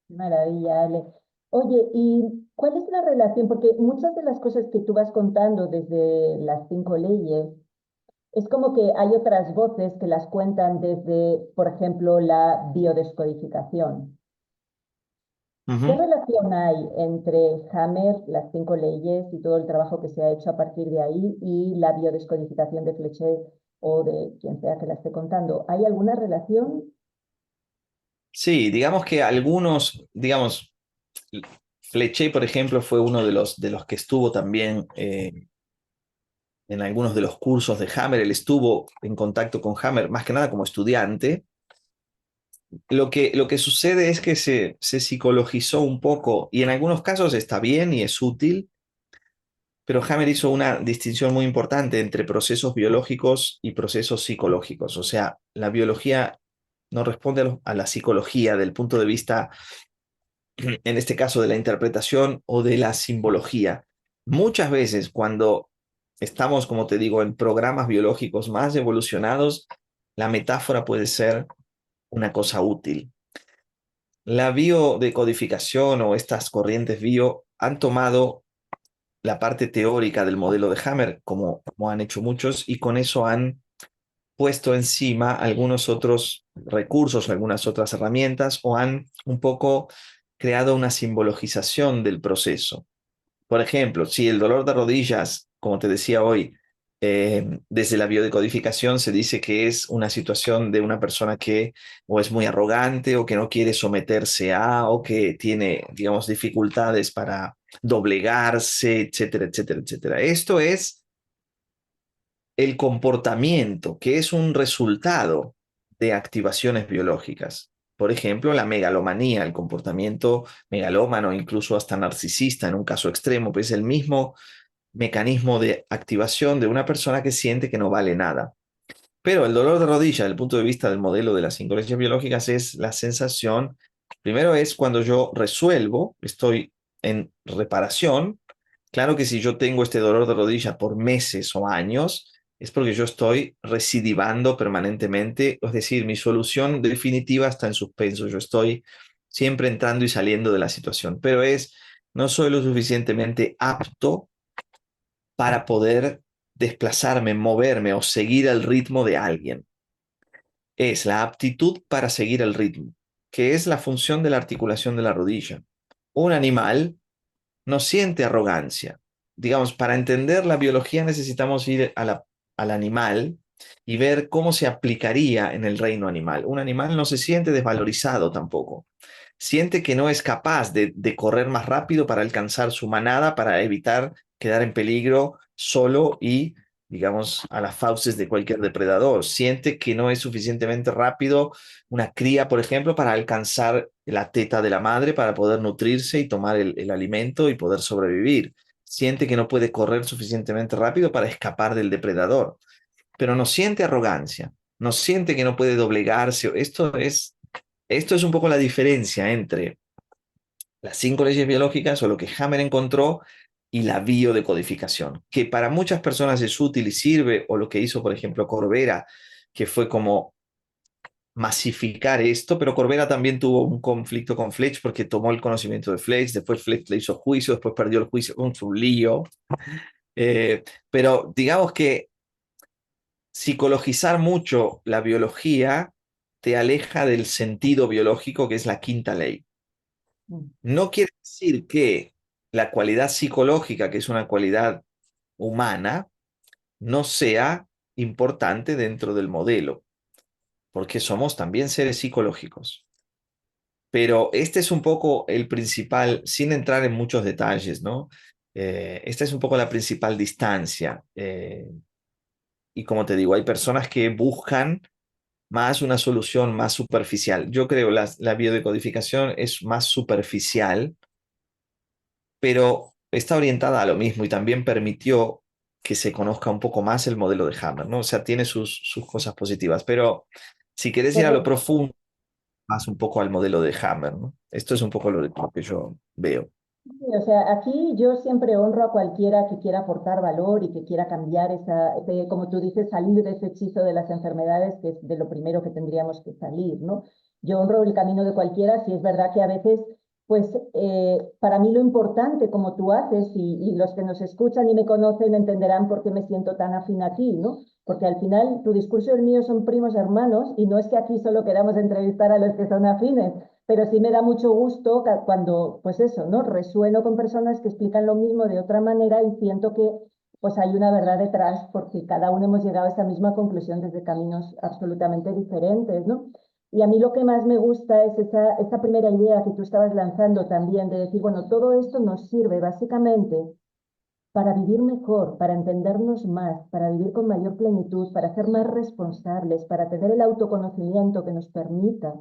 Maravilla, Ale. Oye, ¿y cuál es la relación? Porque muchas de las cosas que tú vas contando desde las 5 leyes, es como que hay otras voces que las cuentan desde, por ejemplo, la biodescodificación. ¿Qué Ujú. relación hay entre Hammer, las 5 leyes y todo el trabajo que se ha hecho a partir de ahí y la biodescodificación de Flechet o de quien sea que la esté contando? ¿Hay alguna relación? Sí, digamos que algunos, digamos, Fleché, por ejemplo, fue uno de los que estuvo también en algunos de los cursos de Hammer. Él estuvo en contacto con Hammer, más que nada como estudiante. Lo que sucede es que se psicologizó un poco y en algunos casos está bien y es útil, pero Hammer hizo una distinción muy importante entre procesos biológicos y procesos psicológicos. O sea, la biología no responde a la psicología del punto de vista, en este caso, de la interpretación o de la simbología. Muchas veces cuando estamos, como te digo, en programas biológicos más evolucionados, la metáfora puede ser una cosa útil. La biodecodificación o estas corrientes bio han tomado la parte teórica del modelo de Hammer, como han hecho muchos, y con eso han puesto encima algunos otros recursos, algunas otras herramientas, o han un poco creado una simbologización del proceso. Por ejemplo, si el dolor de rodillas, como te decía hoy, desde la biodecodificación se dice que es una situación de una persona que o es muy arrogante o que no quiere someterse a o que tiene, digamos, dificultades para doblegarse, etcétera, etcétera, etcétera. Esto es el comportamiento, que es un resultado de activaciones biológicas. Por ejemplo, la megalomanía, el comportamiento megalómano, incluso hasta narcisista en un caso extremo, pues es el mismo mecanismo de activación de una persona que siente que no vale nada. Pero el dolor de rodilla, desde el punto de vista del modelo de las 5 leyes biológicas, es la sensación, primero es cuando yo resuelvo, estoy en reparación. Claro que si yo tengo este dolor de rodilla por meses o años, es porque yo estoy recidivando permanentemente, es decir, mi solución definitiva está en suspenso, yo estoy siempre entrando y saliendo de la situación, pero no soy lo suficientemente apto para poder desplazarme, moverme o seguir el ritmo de alguien. Es la aptitud para seguir el ritmo, que es la función de la articulación de la rodilla. Un animal no siente arrogancia. Digamos, para entender la biología necesitamos ir al animal y ver cómo se aplicaría en el reino animal. Un animal no se siente desvalorizado tampoco. Siente que no es capaz de correr más rápido para alcanzar su manada, para evitar quedar en peligro solo y, digamos, a las fauces de cualquier depredador. Siente que no es suficientemente rápido una cría, por ejemplo, para alcanzar la teta de la madre, para poder nutrirse y tomar el alimento y poder sobrevivir. Siente que no puede correr suficientemente rápido para escapar del depredador, pero no siente arrogancia, no siente que no puede doblegarse. Esto es un poco la diferencia entre las 5 leyes biológicas o lo que Hammer encontró y la biodecodificación, que para muchas personas es útil y sirve, o lo que hizo, por ejemplo, Corbera, que fue como masificar esto, pero Corbera también tuvo un conflicto con Fletch porque tomó el conocimiento de Fletch, después Fletch le hizo juicio, después perdió el juicio, un lío. Pero digamos que psicologizar mucho la biología te aleja del sentido biológico, que es la quinta ley. Mm. No quiere decir que la cualidad psicológica, que es una cualidad humana, no sea importante dentro del modelo, porque somos también seres psicológicos. pero este es un poco el principal, sin entrar en muchos detalles, ¿no? Esta es un poco la principal distancia. Y como te digo, hay personas que buscan más una solución más superficial. Yo creo la biodecodificación es más superficial, pero está orientada a lo mismo y también permitió que se conozca un poco más el modelo de Hammer, ¿no? O sea, tiene sus cosas positivas, pero si querés ir a lo Correcto. profundo, más un poco al modelo de Hammer, ¿no? Esto es un poco lo que yo veo. Sí, o sea, aquí yo siempre honro a cualquiera que quiera aportar valor y que quiera cambiar como tú dices, salir de ese hechizo de las enfermedades, que es de lo primero que tendríamos que salir, ¿no? Yo honro el camino de cualquiera, si es verdad que a veces, pues, para mí lo importante, como tú haces, y los que nos escuchan y me conocen entenderán por qué me siento tan afín a ti, ¿no? Porque al final tu discurso y el mío son primos hermanos, y no es que aquí solo queramos entrevistar a los que son afines, pero sí me da mucho gusto cuando, pues eso, ¿no? Resueno con personas que explican lo mismo de otra manera y siento que pues hay una verdad detrás porque cada uno hemos llegado a esa misma conclusión desde caminos absolutamente diferentes, ¿no? Y a mí lo que más me gusta es esa primera idea que tú estabas lanzando también de decir, bueno, todo esto nos sirve básicamente para vivir mejor, para entendernos más, para vivir con mayor plenitud, para ser más responsables, para tener el autoconocimiento que nos permita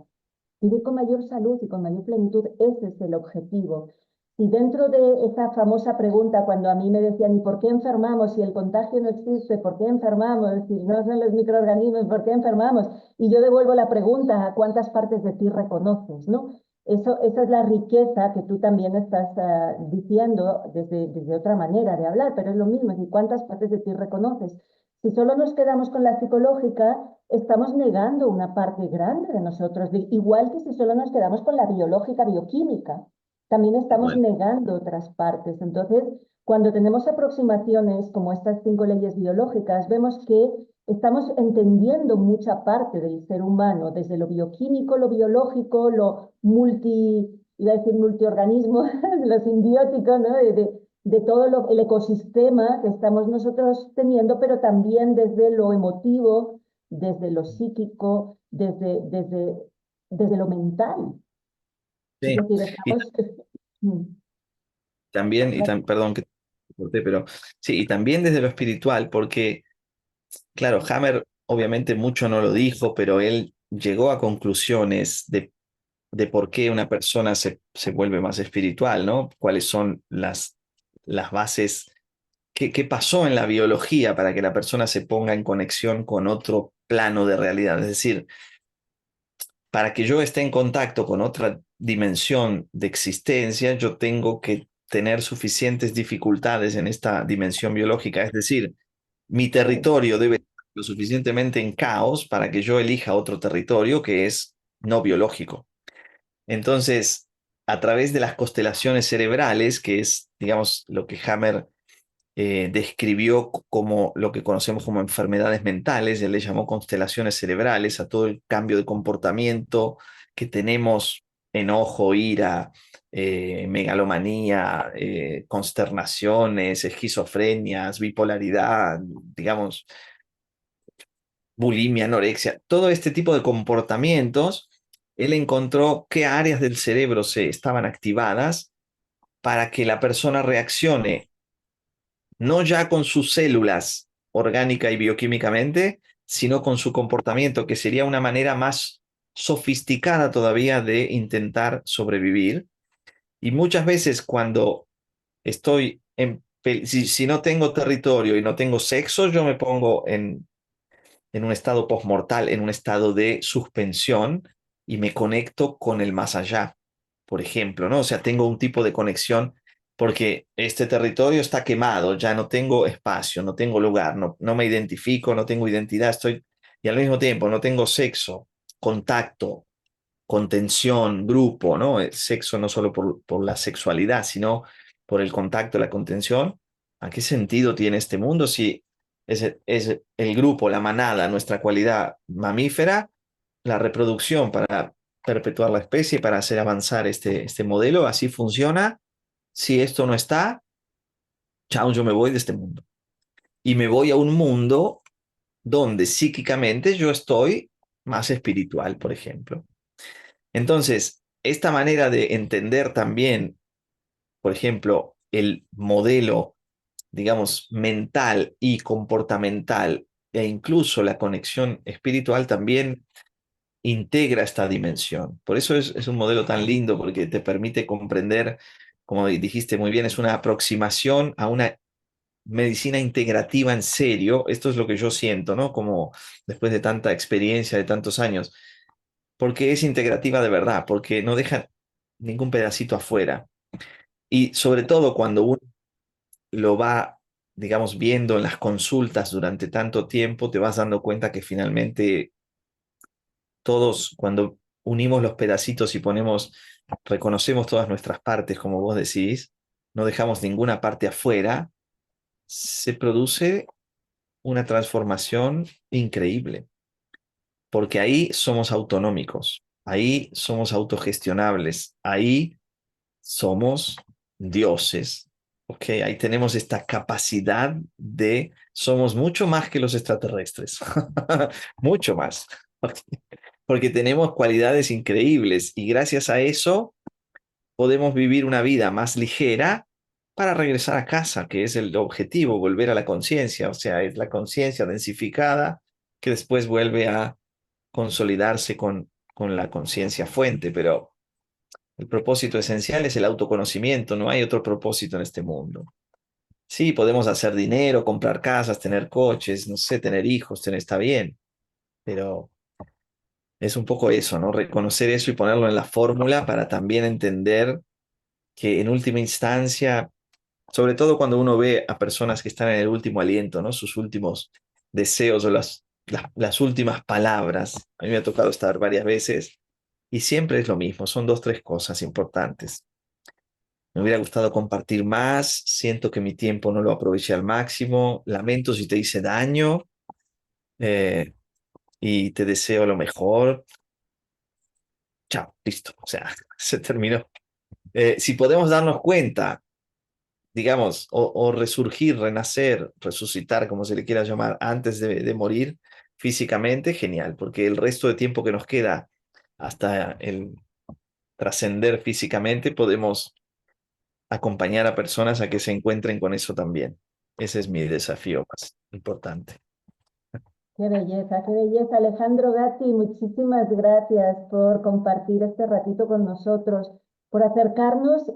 vivir con mayor salud y con mayor plenitud. Ese es el objetivo. Y dentro de esa famosa pregunta, cuando a mí me decían, ¿y por qué enfermamos? Si el contagio no existe, ¿por qué enfermamos? Si no son los microorganismos, ¿por qué enfermamos? Y yo devuelvo la pregunta, ¿a cuántas partes de ti reconoces? ¿No? Esa es la riqueza que tú también estás diciendo desde otra manera de hablar, pero es lo mismo, es cuántas partes de ti reconoces. Si solo nos quedamos con la psicológica, estamos negando una parte grande de nosotros, igual que si solo nos quedamos con la biológica, bioquímica, también estamos Bueno, negando otras partes. Entonces, cuando tenemos aproximaciones como estas 5 leyes biológicas, vemos que estamos entendiendo mucha parte del ser humano, desde lo bioquímico, lo biológico, lo iba a decir multiorganismo, lo simbiótico, ¿no? De todo el ecosistema que estamos nosotros teniendo, pero también desde lo emotivo, desde lo psíquico, desde lo mental. Es sí. decir, Y estamos... Mm, también, perdón que te corté, pero sí, y también desde lo espiritual, porque, claro, Hammer obviamente mucho no lo dijo, pero él llegó a conclusiones de por qué una persona se vuelve más espiritual, ¿no? ¿Cuáles son las bases? ¿Qué pasó en la biología para que la persona se ponga en conexión con otro plano de realidad? Es decir, para que yo esté en contacto con otra dimensión de existencia, yo tengo que tener suficientes dificultades en esta dimensión biológica. Es decir, mi sí, territorio debe estar lo suficientemente en caos para que yo elija otro territorio que es no biológico. Entonces, a través de las constelaciones cerebrales, que es, digamos, lo que Hammer describió como lo que conocemos como enfermedades mentales, él le llamó constelaciones cerebrales a todo el cambio de comportamiento que tenemos, enojo, ira, megalomanía, consternaciones, esquizofrenias, bipolaridad, digamos, bulimia, anorexia, todo este tipo de comportamientos, él encontró qué áreas del cerebro se estaban activadas para que la persona reaccione no ya con sus células orgánica y bioquímicamente, sino con su comportamiento, que sería una manera más sofisticada todavía de intentar sobrevivir. Y muchas veces cuando estoy si no tengo territorio y no tengo sexo, yo me pongo en un estado postmortal, en un estado de suspensión y me conecto con el más allá, por ejemplo, ¿no? O sea, tengo un tipo de conexión porque este territorio está quemado, ya no tengo espacio, no tengo lugar, no me identifico, no tengo identidad, estoy, y al mismo tiempo no tengo sexo, contacto, contención, grupo, ¿no? El sexo no solo por la sexualidad, sino por el contacto, la contención. ¿A qué sentido tiene este mundo si es el grupo, la manada, nuestra cualidad mamífera, la reproducción para perpetuar la especie, para hacer avanzar este modelo? Así funciona. Si esto no está, chao, yo me voy de este mundo. Y me voy a un mundo donde psíquicamente yo estoy más espiritual, por ejemplo. Entonces, esta manera de entender también, por ejemplo, el modelo, digamos, mental y comportamental e incluso la conexión espiritual también integra esta dimensión. Por eso es un modelo tan lindo porque te permite comprender, como dijiste muy bien, es una aproximación a una medicina integrativa en serio. Esto es lo que yo siento, ¿no? Como después de tanta experiencia, de tantos años, porque es integrativa de verdad, porque no deja ningún pedacito afuera. Y sobre todo cuando uno lo va, digamos, viendo en las consultas durante tanto tiempo, te vas dando cuenta que finalmente todos, cuando unimos los pedacitos y reconocemos todas nuestras partes, como vos decís, no dejamos ninguna parte afuera, se produce una transformación increíble, porque ahí somos autonómicos, ahí somos autogestionables, ahí somos dioses, ¿ok? Ahí tenemos esta capacidad somos mucho más que los extraterrestres, mucho más, ¿ok? Porque tenemos cualidades increíbles y gracias a eso podemos vivir una vida más ligera para regresar a casa, que es el objetivo, volver a la conciencia, o sea, es la conciencia densificada que después vuelve a consolidarse con la conciencia fuente, pero el propósito esencial es el autoconocimiento, no hay otro propósito en este mundo. Sí, podemos hacer dinero, comprar casas, tener coches, no sé, tener hijos, está bien, pero es un poco eso, ¿no? Reconocer eso y ponerlo en la fórmula para también entender que en última instancia, sobre todo cuando uno ve a personas que están en el último aliento, ¿no? Sus últimos deseos o las últimas palabras. A mí me ha tocado estar varias veces y siempre es lo mismo, son dos, tres cosas importantes. Me hubiera gustado compartir más, siento que mi tiempo no lo aproveché al máximo, lamento si te hice daño eh, y te deseo lo mejor. Chao, listo, o sea, se terminó. Si podemos darnos cuenta, digamos, o resurgir, renacer, resucitar, como se le quiera llamar, antes de morir físicamente, genial, porque el resto de tiempo que nos queda hasta el trascender físicamente, podemos acompañar a personas a que se encuentren con eso también. Ese es mi desafío más importante. Qué belleza, Alejandro Gatti. Muchísimas gracias por compartir este ratito con nosotros, por acercarnos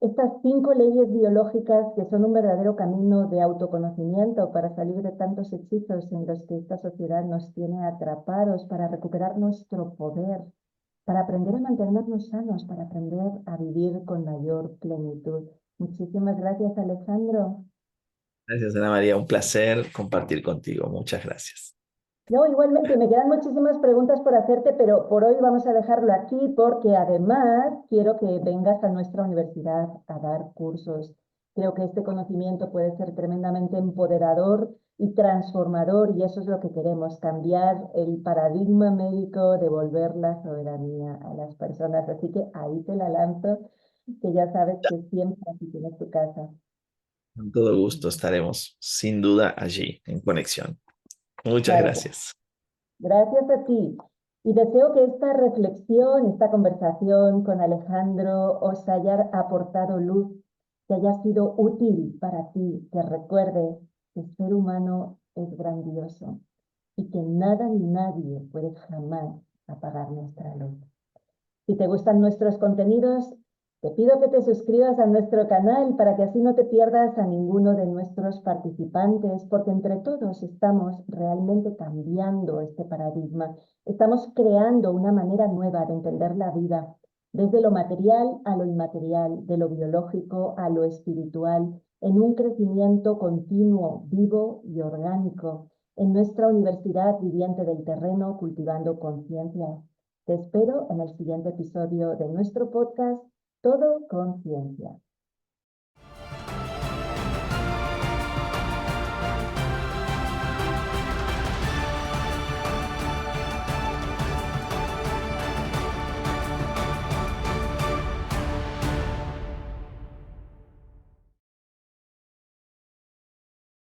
estas 5 leyes biológicas que son un verdadero camino de autoconocimiento para salir de tantos hechizos en los que esta sociedad nos tiene atrapados, para recuperar nuestro poder, para aprender a mantenernos sanos, para aprender a vivir con mayor plenitud. Muchísimas gracias, Alejandro. Gracias, Ana María. Un placer compartir contigo. Muchas gracias. No, igualmente, me quedan muchísimas preguntas por hacerte, pero por hoy vamos a dejarlo aquí porque además quiero que vengas a nuestra universidad a dar cursos. Creo que este conocimiento puede ser tremendamente empoderador y transformador y eso es lo que queremos, cambiar el paradigma médico, devolver la soberanía a las personas. Así que ahí te la lanzo, que ya sabes que siempre aquí tienes tu casa. Con todo gusto estaremos sin duda allí en conexión. Muchas Claro que gracias. Gracias a ti. Y deseo que esta reflexión, esta conversación con Alejandro os haya aportado luz, que haya sido útil para ti, que recuerdes que el ser humano es grandioso y que nada ni nadie puede jamás apagar nuestra luz. Si te gustan nuestros contenidos, te pido que te suscribas a nuestro canal para que así no te pierdas a ninguno de nuestros participantes, porque entre todos estamos realmente cambiando este paradigma. Estamos creando una manera nueva de entender la vida, desde lo material a lo inmaterial, de lo biológico a lo espiritual, en un crecimiento continuo, vivo y orgánico, en nuestra Universidad Viviente del Terreno, cultivando conciencia. Te espero en el siguiente episodio de nuestro podcast Todo con Ciencia.